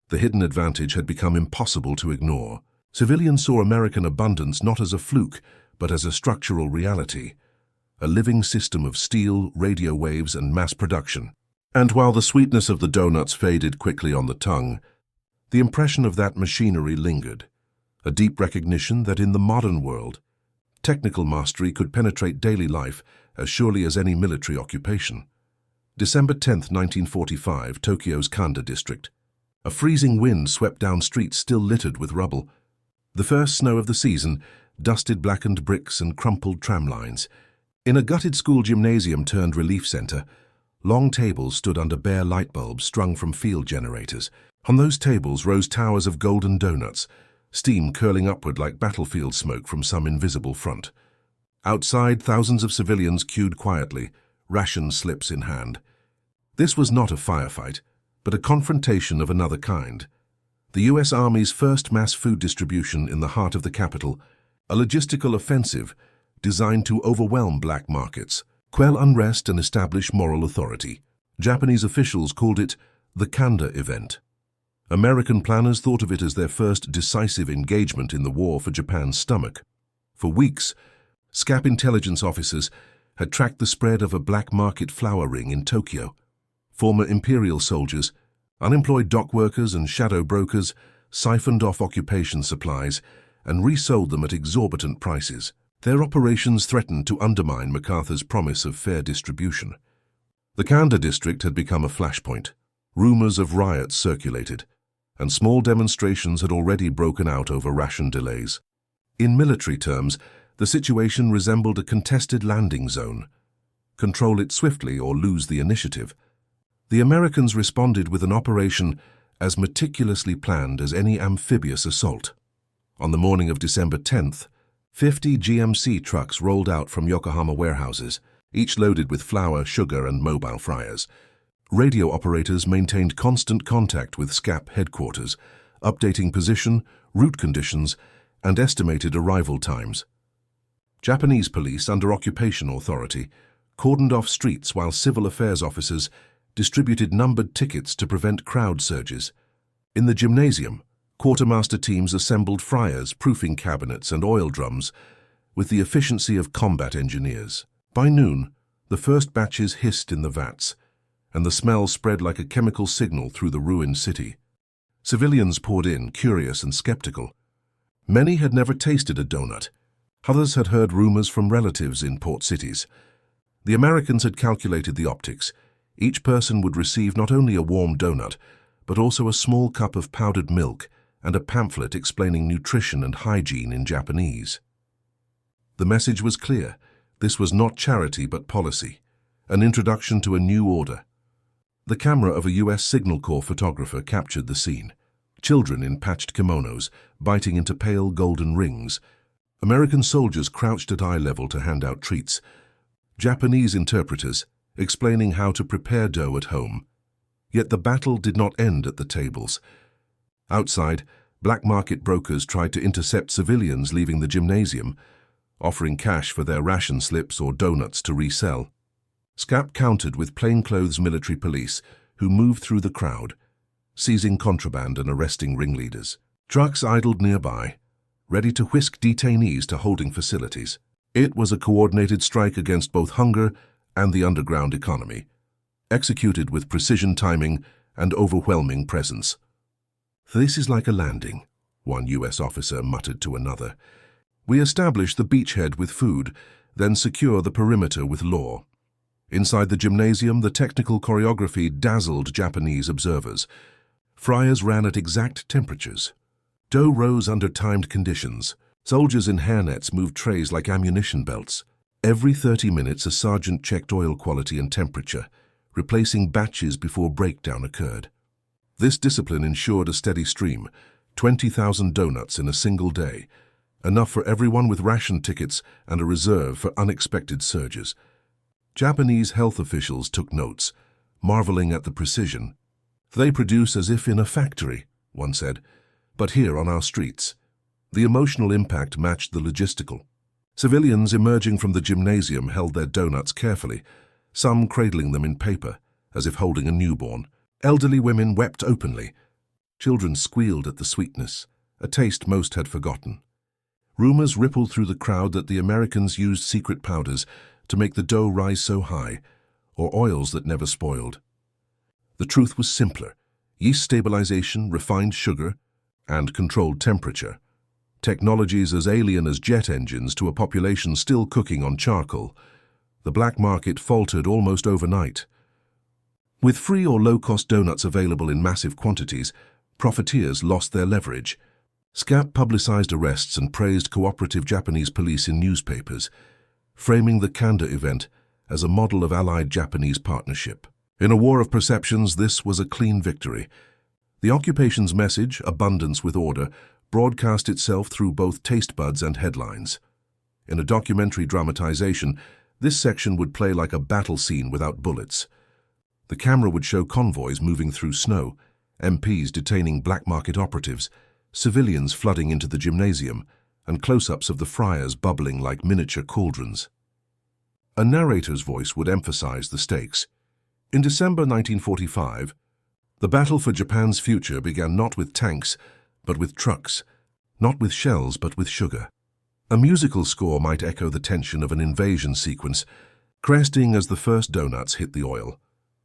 [SPEAKER 1] the hidden advantage had become impossible to ignore. Civilians saw American abundance not as a fluke, but as a structural reality, a living system of steel, radio waves, and mass production. And while the sweetness of the donuts faded quickly on the tongue, the impression of that machinery lingered, a deep recognition that in the modern world, technical mastery could penetrate daily life as surely as any military occupation. December 10, 1945, Tokyo's Kanda district. A freezing wind swept down streets still littered with rubble. The first snow of the season dusted blackened bricks and crumpled tram lines. In a gutted school gymnasium turned relief center, long tables stood under bare light bulbs strung from field generators. On those tables rose towers of golden donuts, steam curling upward like battlefield smoke from some invisible front. Outside, thousands of civilians queued quietly, ration slips in hand. This was not a firefight, but a confrontation of another kind. The U.S. Army's first mass food distribution in the heart of the capital, a logistical offensive designed to overwhelm black markets, quell unrest, and establish moral authority. Japanese officials called it the Kanda event. American planners thought of it as their first decisive engagement in the war for Japan's stomach. For weeks, SCAP intelligence officers had tracked the spread of a black market flour ring in Tokyo. Former imperial soldiers, unemployed dock workers, and shadow brokers siphoned off occupation supplies and resold them at exorbitant prices. Their operations threatened to undermine MacArthur's promise of fair distribution. The Kanda district had become a flashpoint. Rumors of riots circulated, and small demonstrations had already broken out over ration delays. In military terms, the situation resembled a contested landing zone. Control it swiftly or lose the initiative. The Americans responded with an operation as meticulously planned as any amphibious assault. On the morning of December 10th, 50 GMC trucks rolled out from Yokohama warehouses, each loaded with flour, sugar, and mobile fryers. Radio operators maintained constant contact with SCAP headquarters, updating position, route conditions, and estimated arrival times. Japanese police, under occupation authority, cordoned off streets while civil affairs officers distributed numbered tickets to prevent crowd surges. In the gymnasium, quartermaster teams assembled fryers, proofing cabinets, and oil drums with the efficiency of combat engineers. By noon, the first batches hissed in the vats, and the smell spread like a chemical signal through the ruined city. Civilians poured in, curious and skeptical. Many had never tasted a donut. Others had heard rumors from relatives in port cities. The Americans had calculated the optics. Each person would receive not only a warm donut, but also a small cup of powdered milk and a pamphlet explaining nutrition and hygiene in Japanese. The message was clear. This was not charity but policy, an introduction to a new order. The camera of a U.S. Signal Corps photographer captured the scene. Children in patched kimonos, biting into pale golden rings. American soldiers crouched at eye level to hand out treats. Japanese interpreters explaining how to prepare dough at home. Yet the battle did not end at the tables. Outside, black market brokers tried to intercept civilians leaving the gymnasium, offering cash for their ration slips or donuts to resell. SCAP countered with plainclothes military police who moved through the crowd, seizing contraband and arresting ringleaders. Trucks idled nearby, ready to whisk detainees to holding facilities. It was a coordinated strike against both hunger and the underground economy, executed with precision timing and overwhelming presence. "This is like a landing," one U.S. officer muttered to another. "We establish the beachhead with food, then secure the perimeter with law." Inside the gymnasium, the technical choreography dazzled Japanese observers. Fryers ran at exact temperatures. Dough rose under timed conditions. Soldiers in hairnets moved trays like ammunition belts. Every 30 minutes, a sergeant checked oil quality and temperature, replacing batches before breakdown occurred. This discipline ensured a steady stream, 20,000 donuts in a single day, enough for everyone with ration tickets and a reserve for unexpected surges. Japanese health officials took notes, marveling at the precision. "They produce as if in a factory," one said, "but here on our streets." The emotional impact matched the logistical. Civilians emerging from the gymnasium held their donuts carefully, some cradling them in paper, as if holding a newborn. Elderly women wept openly. Children squealed at the sweetness, a taste most had forgotten. Rumors rippled through the crowd that the Americans used secret powders to make the dough rise so high, or oils that never spoiled. The truth was simpler: yeast stabilization, refined sugar, and controlled temperature. Technologies as alien as jet engines to a population still cooking on charcoal. The black market faltered almost overnight. With free or low-cost donuts available in massive quantities, profiteers lost their leverage. SCAP publicized arrests and praised cooperative Japanese police in newspapers, framing the Kanda event as a model of allied Japanese partnership. In a war of perceptions, this was a clean victory. The occupation's message, abundance with order, broadcast itself through both taste buds and headlines. In a documentary dramatization, this section would play like a battle scene without bullets. The camera would show convoys moving through snow, MPs detaining black market operatives, civilians flooding into the gymnasium, and close-ups of the fryers bubbling like miniature cauldrons. A narrator's voice would emphasize the stakes. In December 1945, the battle for Japan's future began not with tanks, but with trucks, not with shells, but with sugar. A musical score might echo the tension of an invasion sequence, cresting as the first donuts hit the oil.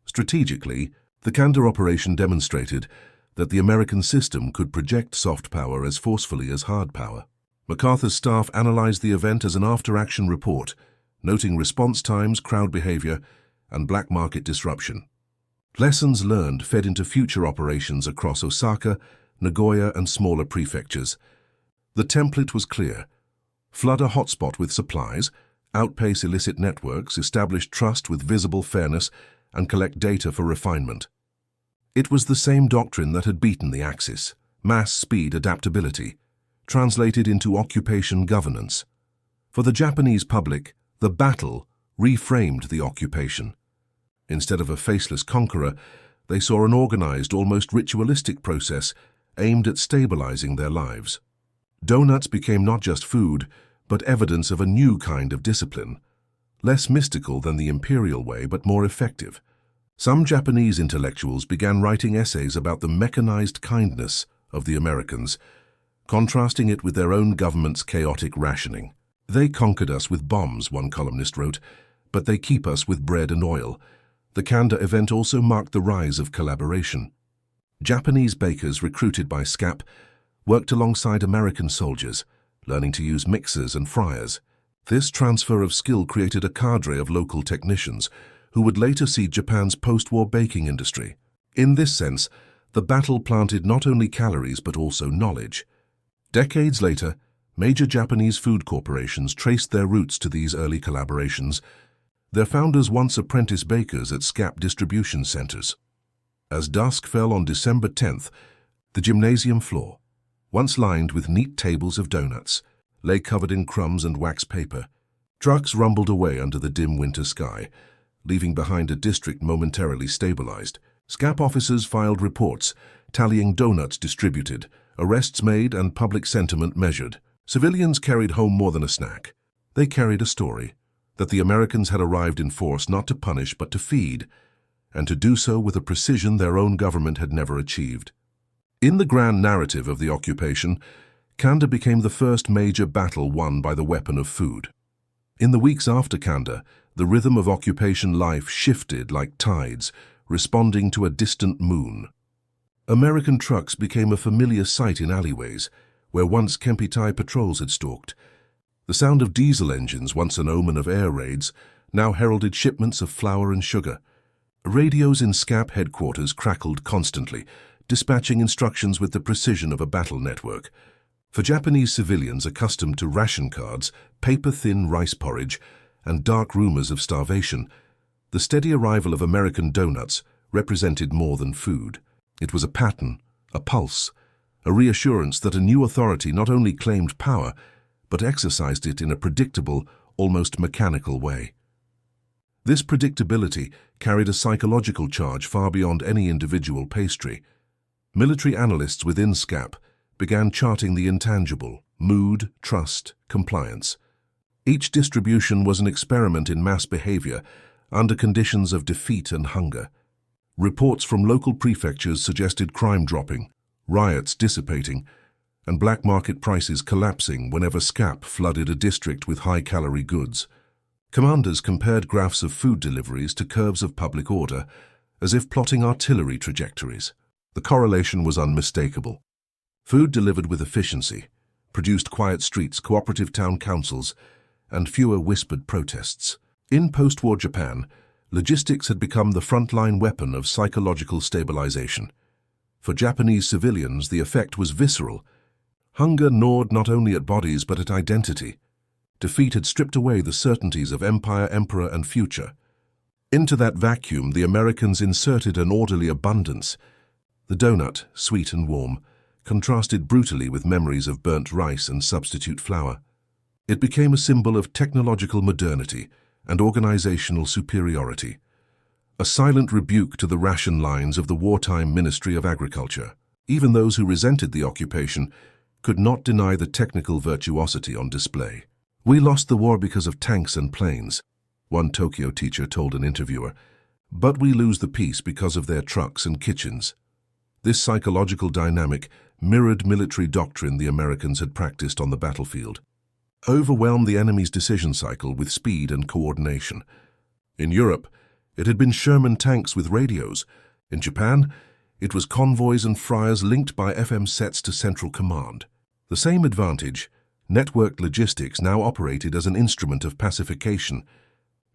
[SPEAKER 1] Strategically, the Kanda operation demonstrated that the American system could project soft power as forcefully as hard power. MacArthur's staff analyzed the event as an after-action report, noting response times, crowd behavior, and black market disruption. Lessons learned fed into future operations across Osaka, Nagoya, and smaller prefectures. The template was clear: flood a hotspot with supplies, outpace illicit networks, establish trust with visible fairness, and collect data for refinement. It was the same doctrine that had beaten the Axis: mass, speed, adaptability, translated into occupation governance. For the Japanese public, the battle reframed the occupation. Instead of a faceless conqueror, they saw an organized, almost ritualistic process aimed at stabilizing their lives. Donuts became not just food, but evidence of a new kind of discipline, less mystical than the imperial way, but more effective. Some Japanese intellectuals began writing essays about the mechanized kindness of the Americans, contrasting it with their own government's chaotic rationing. "They conquered us with bombs," one columnist wrote, "but they keep us with bread and oil." The Kanda event also marked the rise of collaboration. Japanese bakers recruited by SCAP worked alongside American soldiers, learning to use mixers and fryers. This transfer of skill created a cadre of local technicians who would later see Japan's post-war baking industry. In this sense, the battle planted not only calories but also knowledge. Decades later, major Japanese food corporations traced their roots to these early collaborations, their founders once apprentice bakers at SCAP distribution centers. As dusk fell on December 10th, the gymnasium floor, once lined with neat tables of donuts, lay covered in crumbs and wax paper. Trucks rumbled away under the dim winter sky, leaving behind a district momentarily stabilized. SCAP officers filed reports, tallying donuts distributed, arrests made, and public sentiment measured. Civilians carried home more than a snack. They carried a story: that the Americans had arrived in force not to punish but to feed, and to do so with a precision their own government had never achieved. In the grand narrative of the occupation, Kanda became the first major battle won by the weapon of food. In the weeks after Kanda, the rhythm of occupation life shifted like tides, responding to a distant moon. American trucks became a familiar sight in alleyways, where once Kempeitai patrols had stalked. The sound of diesel engines, once an omen of air raids, now heralded shipments of flour and sugar. Radios in SCAP headquarters crackled constantly, dispatching instructions with the precision of a battle network. For Japanese civilians accustomed to ration cards, paper-thin rice porridge, and dark rumors of starvation, the steady arrival of American donuts represented more than food. It was a pattern, a pulse, a reassurance that a new authority not only claimed power, but exercised it in a predictable, almost mechanical way. This predictability carried a psychological charge far beyond any individual pastry. Military analysts within SCAP began charting the intangible: mood, trust, compliance. Each distribution was an experiment in mass behavior under conditions of defeat and hunger. Reports from local prefectures suggested crime dropping, riots dissipating, and black market prices collapsing whenever SCAP flooded a district with high-calorie goods. Commanders compared graphs of food deliveries to curves of public order, as if plotting artillery trajectories. The correlation was unmistakable. Food delivered with efficiency produced quiet streets, cooperative town councils, and fewer whispered protests. In post-war Japan, logistics had become the frontline weapon of psychological stabilization. For Japanese civilians, the effect was visceral. Hunger gnawed not only at bodies but at identity. Defeat had stripped away the certainties of empire, emperor, and future. Into that vacuum, the Americans inserted an orderly abundance. The donut, sweet and warm, contrasted brutally with memories of burnt rice and substitute flour. It became a symbol of technological modernity and organizational superiority, a silent rebuke to the ration lines of the wartime Ministry of Agriculture. Even those who resented the occupation could not deny the technical virtuosity on display. "We lost the war because of tanks and planes," one Tokyo teacher told an interviewer, "but we lose the peace because of their trucks and kitchens." This psychological dynamic mirrored military doctrine the Americans had practiced on the battlefield. Overwhelm the enemy's decision cycle with speed and coordination. In Europe, it had been Sherman tanks with radios. In Japan, it was convoys and friars linked by FM sets to central command. The same advantage, networked logistics, now operated as an instrument of pacification.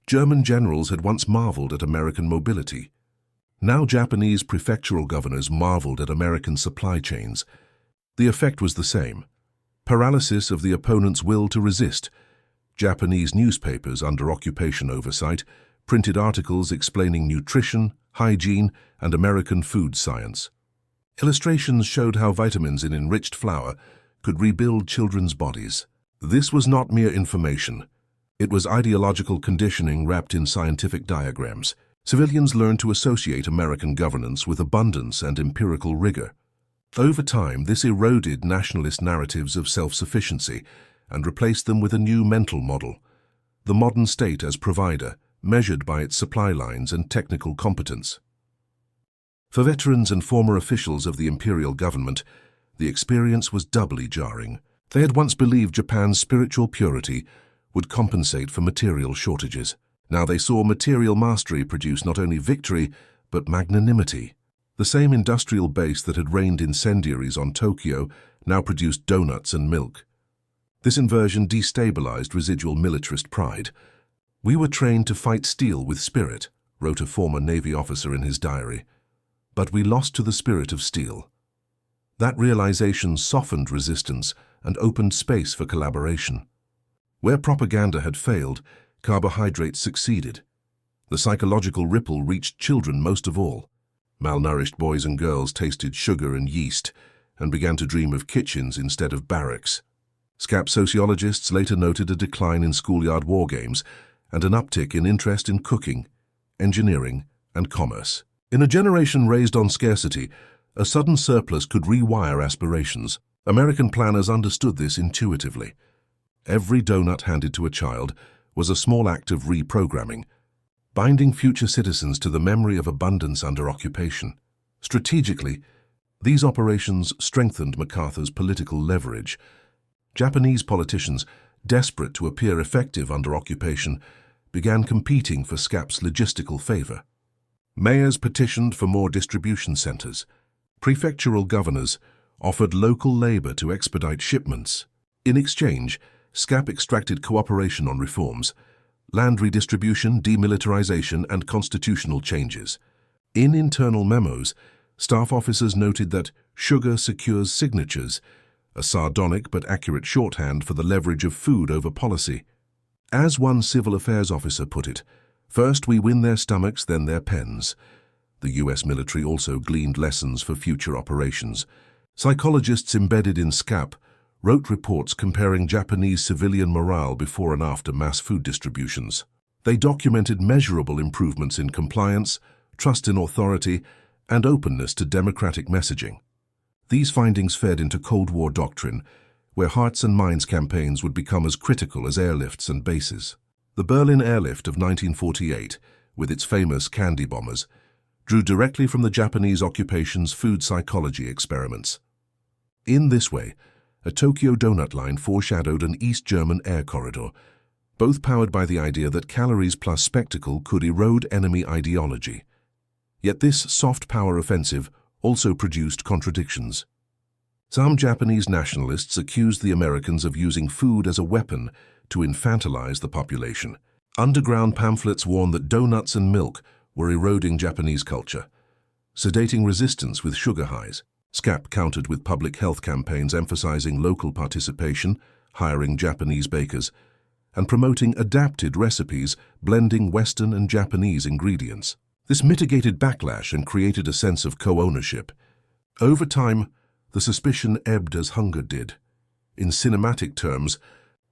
[SPEAKER 1] German generals had once marveled at American mobility. Now Japanese prefectural governors marveled at American supply chains. The effect was the same: paralysis of the opponent's will to resist. Japanese newspapers, under occupation oversight, printed articles explaining nutrition, hygiene, and American food science. Illustrations showed how vitamins in enriched flour could rebuild children's bodies. This was not mere information. It was ideological conditioning wrapped in scientific diagrams. Civilians learned to associate American governance with abundance and empirical rigor. Over time, this eroded nationalist narratives of self-sufficiency and replaced them with a new mental model: the modern state as provider, measured by its supply lines and technical competence. For veterans and former officials of the imperial government, the experience was doubly jarring. They had once believed Japan's spiritual purity would compensate for material shortages. Now they saw material mastery produce not only victory, but magnanimity. The same industrial base that had rained incendiaries on Tokyo now produced donuts and milk. This inversion destabilized residual militarist pride. "We were trained to fight steel with spirit," wrote a former Navy officer in his diary, "but we lost to the spirit of steel." That realization softened resistance and opened space for collaboration. Where propaganda had failed, carbohydrates succeeded. The psychological ripple reached children most of all. Malnourished boys and girls tasted sugar and yeast and began to dream of kitchens instead of barracks. SCAP sociologists later noted a decline in schoolyard war games and an uptick in interest in cooking, engineering, and commerce. In a generation raised on scarcity, a sudden surplus could rewire aspirations. American planners understood this intuitively. Every donut handed to a child was a small act of reprogramming, binding future citizens to the memory of abundance under occupation. Strategically, these operations strengthened MacArthur's political leverage. Japanese politicians, desperate to appear effective under occupation, began competing for SCAP's logistical favor. Mayors petitioned for more distribution centers. Prefectural governors offered local labor to expedite shipments. In exchange, SCAP extracted cooperation on reforms: land redistribution, demilitarization, and constitutional changes. In internal memos, staff officers noted that sugar secures signatures, a sardonic but accurate shorthand for the leverage of food over policy. As one civil affairs officer put it, "First we win their stomachs, then their pens." The US military also gleaned lessons for future operations. Psychologists embedded in SCAP wrote reports comparing Japanese civilian morale before and after mass food distributions. They documented measurable improvements in compliance, trust in authority, and openness to democratic messaging. These findings fed into Cold War doctrine, where hearts and minds campaigns would become as critical as airlifts and bases. The Berlin airlift of 1948, with its famous candy bombers, drew directly from the Japanese occupation's food psychology experiments. In this way, a Tokyo donut line foreshadowed an East German air corridor, both powered by the idea that calories plus spectacle could erode enemy ideology. Yet this soft power offensive also produced contradictions. Some Japanese nationalists accused the Americans of using food as a weapon to infantilize the population. Underground pamphlets warned that donuts and milk were eroding Japanese culture, sedating resistance with sugar highs. SCAP countered with public health campaigns emphasizing local participation, hiring Japanese bakers, and promoting adapted recipes blending Western and Japanese ingredients. This mitigated backlash and created a sense of co-ownership. Over time, the suspicion ebbed as hunger did. In cinematic terms,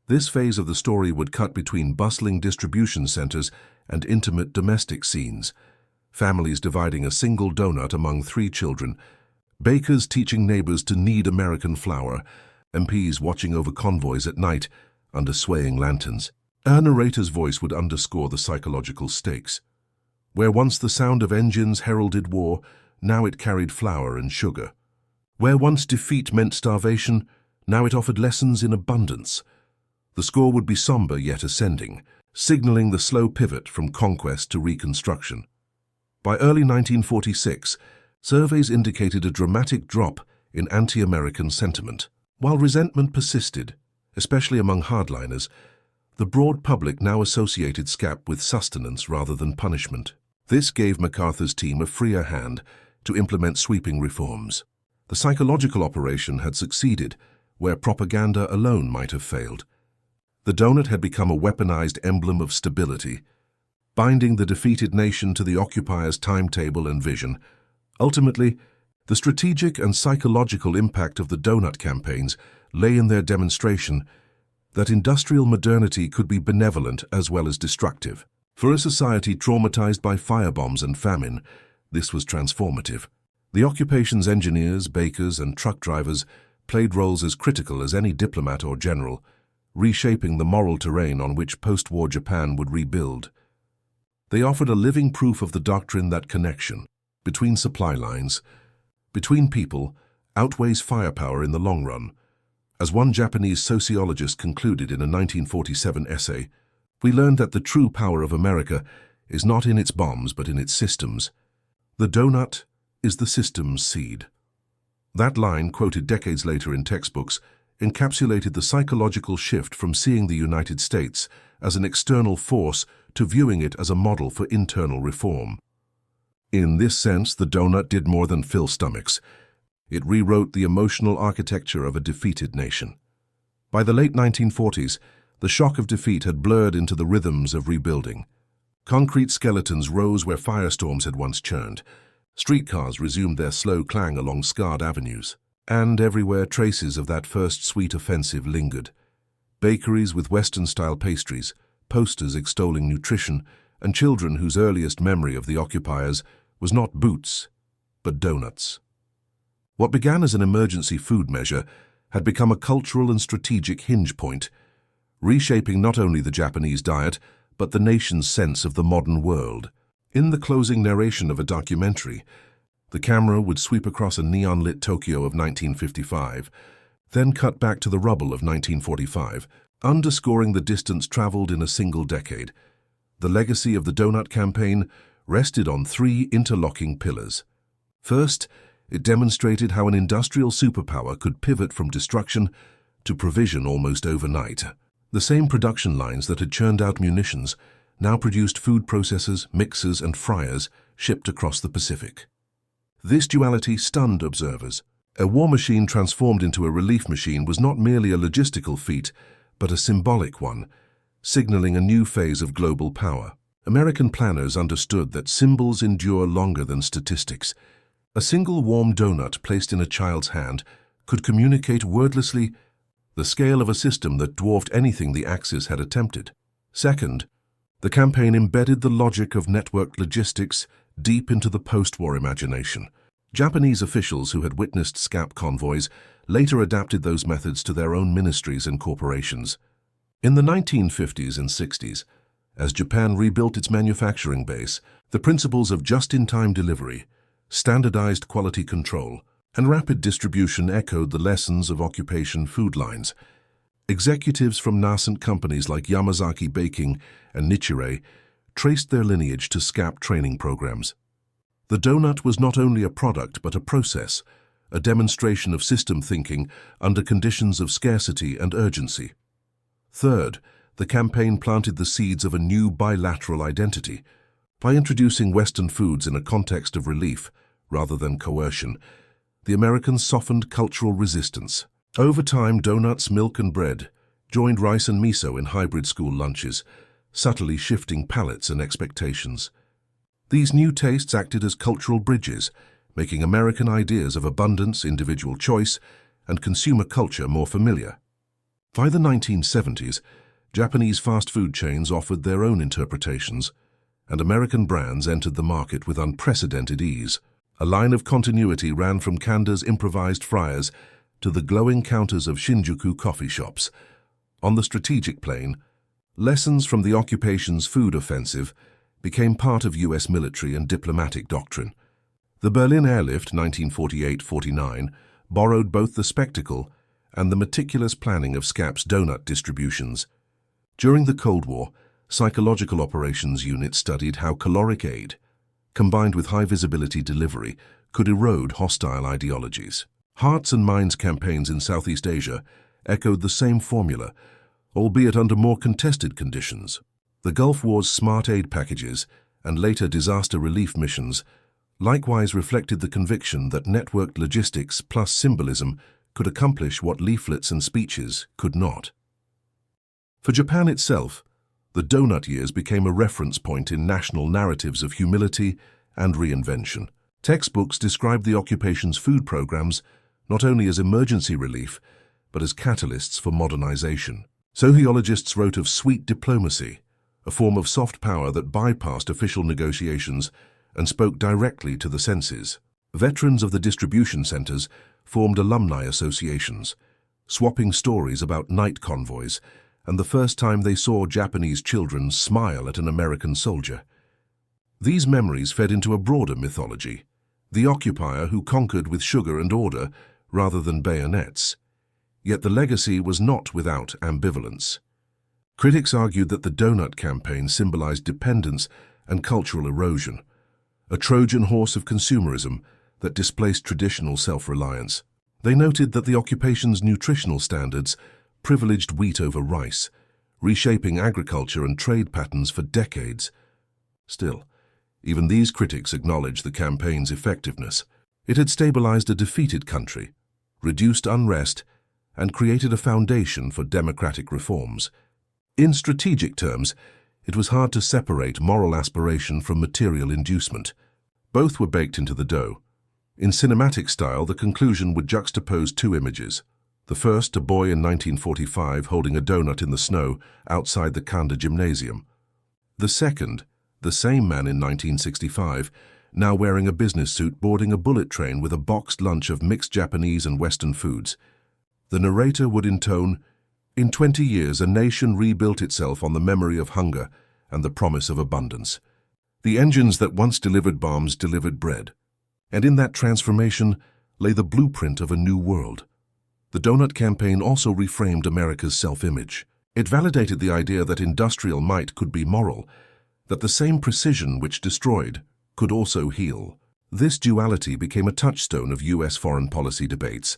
[SPEAKER 1] this phase of the story would cut between bustling distribution centers and intimate domestic scenes, families dividing a single donut among 3 children, bakers teaching neighbors to knead American flour, MPs watching over convoys at night under swaying lanterns. A narrator's voice would underscore the psychological stakes. Where once the sound of engines heralded war, now it carried flour and sugar. Where once defeat meant starvation, now it offered lessons in abundance. The score would be somber yet ascending, signaling the slow pivot from conquest to reconstruction. By early 1946, surveys indicated a dramatic drop in anti-American sentiment. While resentment persisted, especially among hardliners, the broad public now associated SCAP with sustenance rather than punishment. This gave MacArthur's team a freer hand to implement sweeping reforms. The psychological operation had succeeded where propaganda alone might have failed. The donut had become a weaponized emblem of stability, binding the defeated nation to the occupier's timetable and vision. Ultimately, the strategic and psychological impact of the donut campaigns lay in their demonstration that industrial modernity could be benevolent as well as destructive. For a society traumatized by firebombs and famine, this was transformative. The occupation's engineers, bakers, and truck drivers played roles as critical as any diplomat or general, reshaping the moral terrain on which post-war Japan would rebuild. They offered a living proof of the doctrine that connection between supply lines, between people, outweighs firepower in the long run. As one Japanese sociologist concluded in a 1947 essay, we learned that the true power of America is not in its bombs but in its systems. The donut is the system's seed. That line, quoted decades later in textbooks, encapsulated the psychological shift from seeing the United States as an external force to viewing it as a model for internal reform. In this sense, the donut did more than fill stomachs. It rewrote the emotional architecture of a defeated nation. By the late 1940s, the shock of defeat had blurred into the rhythms of rebuilding. Concrete skeletons rose where firestorms had once churned. Streetcars resumed their slow clang along scarred avenues. And everywhere traces of that first sweet offensive lingered. Bakeries with Western-style pastries, posters extolling nutrition, and children whose earliest memory of the occupiers was not boots, but donuts. What began as an emergency food measure had become a cultural and strategic hinge point, reshaping not only the Japanese diet, but the nation's sense of the modern world. In the closing narration of a documentary, the camera would sweep across a neon-lit Tokyo of 1955, then cut back to the rubble of 1945, underscoring the distance traveled in a single decade. The legacy of the Donut Campaign rested on 3 interlocking pillars. First, it demonstrated how an industrial superpower could pivot from destruction to provision almost overnight. The same production lines that had churned out munitions now produced food processors, mixers, and fryers shipped across the Pacific. This duality stunned observers. A war machine transformed into a relief machine was not merely a logistical feat, but a symbolic one, signaling a new phase of global power. American planners understood that symbols endure longer than statistics. A single warm donut placed in a child's hand could communicate wordlessly the scale of a system that dwarfed anything the Axis had attempted. Second, the campaign embedded the logic of networked logistics deep into the post-war imagination. Japanese officials who had witnessed SCAP convoys later adapted those methods to their own ministries and corporations. In the 1950s and 60s, as Japan rebuilt its manufacturing base, the principles of just-in-time delivery, standardized quality control, and rapid distribution echoed the lessons of occupation food lines. Executives from nascent companies like Yamazaki Baking and Nichirei traced their lineage to SCAP training programs. The donut was not only a product but a process, a demonstration of system thinking under conditions of scarcity and urgency. Third, the campaign planted the seeds of a new bilateral identity. By introducing Western foods in a context of relief rather than coercion, the Americans softened cultural resistance. Over time, donuts, milk, and bread joined rice and miso in hybrid school lunches, subtly shifting palates and expectations. These new tastes acted as cultural bridges, making American ideas of abundance, individual choice, and consumer culture more familiar. By the 1970s, Japanese fast food chains offered their own interpretations, and American brands entered the market with unprecedented ease. A line of continuity ran from Kanda's improvised fryers to the glowing counters of Shinjuku coffee shops. On the strategic plane, lessons from the occupation's food offensive became part of U.S. military and diplomatic doctrine. The Berlin Airlift 1948-49 borrowed both the spectacle and the meticulous planning of SCAP's donut distributions. During the Cold War, psychological operations units studied how caloric aid, combined with high-visibility delivery, could erode hostile ideologies. Hearts and Minds campaigns in Southeast Asia echoed the same formula, albeit under more contested conditions. The Gulf War's smart aid packages and later disaster relief missions likewise reflected the conviction that networked logistics plus symbolism could accomplish what leaflets and speeches could not. For Japan itself, the donut years became a reference point in national narratives of humility and reinvention. Textbooks described the occupation's food programs not only as emergency relief, but as catalysts for modernization. Sociologists wrote of sweet diplomacy, a form of soft power that bypassed official negotiations and spoke directly to the senses. Veterans of the distribution centers formed alumni associations, swapping stories about night convoys and the first time they saw Japanese children smile at an American soldier. These memories fed into a broader mythology, the occupier who conquered with sugar and order rather than bayonets. Yet the legacy was not without ambivalence. Critics argued that the donut campaign symbolized dependence and cultural erosion, a Trojan horse of consumerism that displaced traditional self-reliance. They noted that the occupation's nutritional standards privileged wheat over rice, reshaping agriculture and trade patterns for decades. Still, even these critics acknowledged the campaign's effectiveness. It had stabilized a defeated country, reduced unrest, and created a foundation for democratic reforms. In strategic terms, it was hard to separate moral aspiration from material inducement. Both were baked into the dough. In cinematic style, the conclusion would juxtapose two images. The first, a boy in 1945 holding a donut in the snow outside the Kanda Gymnasium. The second, the same man in 1965, now wearing a business suit boarding a bullet train with a boxed lunch of mixed Japanese and Western foods. The narrator would intone, "In 20 years, a nation rebuilt itself on the memory of hunger and the promise of abundance. The engines that once delivered bombs delivered bread. And in that transformation lay the blueprint of a new world." The donut campaign also reframed America's self-image. It validated the idea that industrial might could be moral, that the same precision which destroyed could also heal. This duality became a touchstone of U.S. foreign policy debates.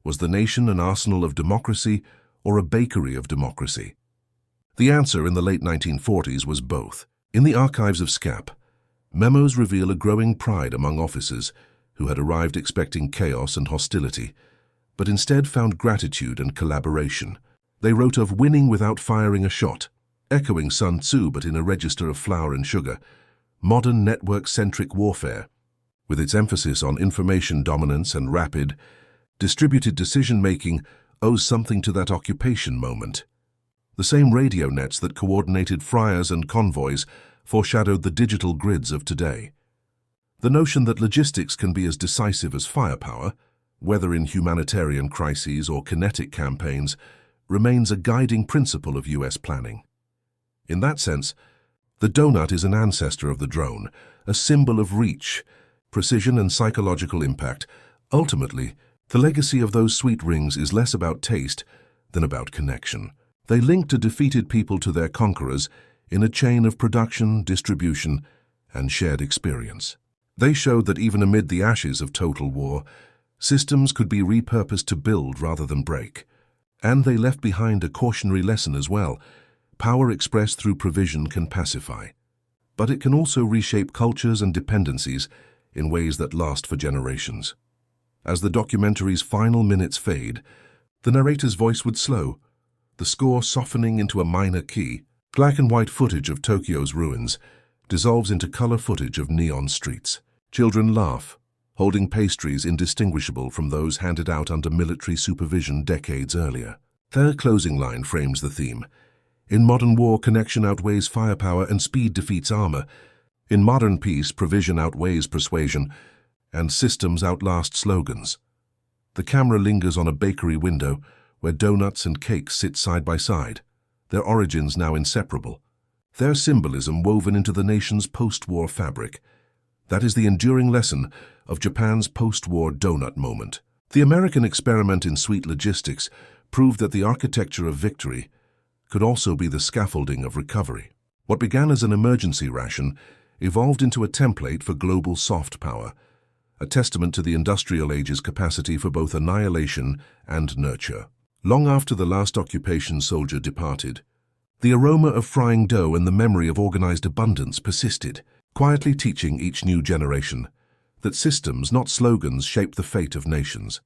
[SPEAKER 1] Was the nation an arsenal of democracy or a bakery of democracy? The answer in the late 1940s was both. In the archives of SCAP, memos reveal a growing pride among officers who had arrived expecting chaos and hostility, but instead found gratitude and collaboration. They wrote of winning without firing a shot, echoing Sun Tzu but in a register of flour and sugar, modern network-centric warfare, with its emphasis on information dominance and rapid, distributed decision-making owes something to that occupation moment. The same radio nets that coordinated friars and convoys foreshadowed the digital grids of today. The notion that logistics can be as decisive as firepower, whether in humanitarian crises or kinetic campaigns, remains a guiding principle of US planning. In that sense, the donut is an ancestor of the drone, a symbol of reach, precision and psychological impact. Ultimately, the legacy of those sweet rings is less about taste than about connection. They linked a defeated people to their conquerors in a chain of production, distribution, and shared experience. They showed that even amid the ashes of total war, systems could be repurposed to build rather than break. And they left behind a cautionary lesson as well. Power expressed through provision can pacify, but it can also reshape cultures and dependencies in ways that last for generations. As the documentary's final minutes fade, the narrator's voice would slow, the score softening into a minor key. Black and white footage of Tokyo's ruins dissolves into color footage of neon streets. Children laugh, holding pastries indistinguishable from those handed out under military supervision decades earlier. Their closing line frames the theme. In modern war, connection outweighs firepower and speed defeats armor. In modern peace, provision outweighs persuasion, and systems outlast slogans. The camera lingers on a bakery window where donuts and cakes sit side by side, their origins now inseparable, their symbolism woven into the nation's post-war fabric. That is the enduring lesson of Japan's post-war donut moment. The American experiment in sweet logistics proved that the architecture of victory could also be the scaffolding of recovery. What began as an emergency ration evolved into a template for global soft power, a testament to the industrial age's capacity for both annihilation and nurture. Long after the last occupation soldier departed, the aroma of frying dough and the memory of organized abundance persisted, quietly teaching each new generation that systems, not slogans, shape the fate of nations.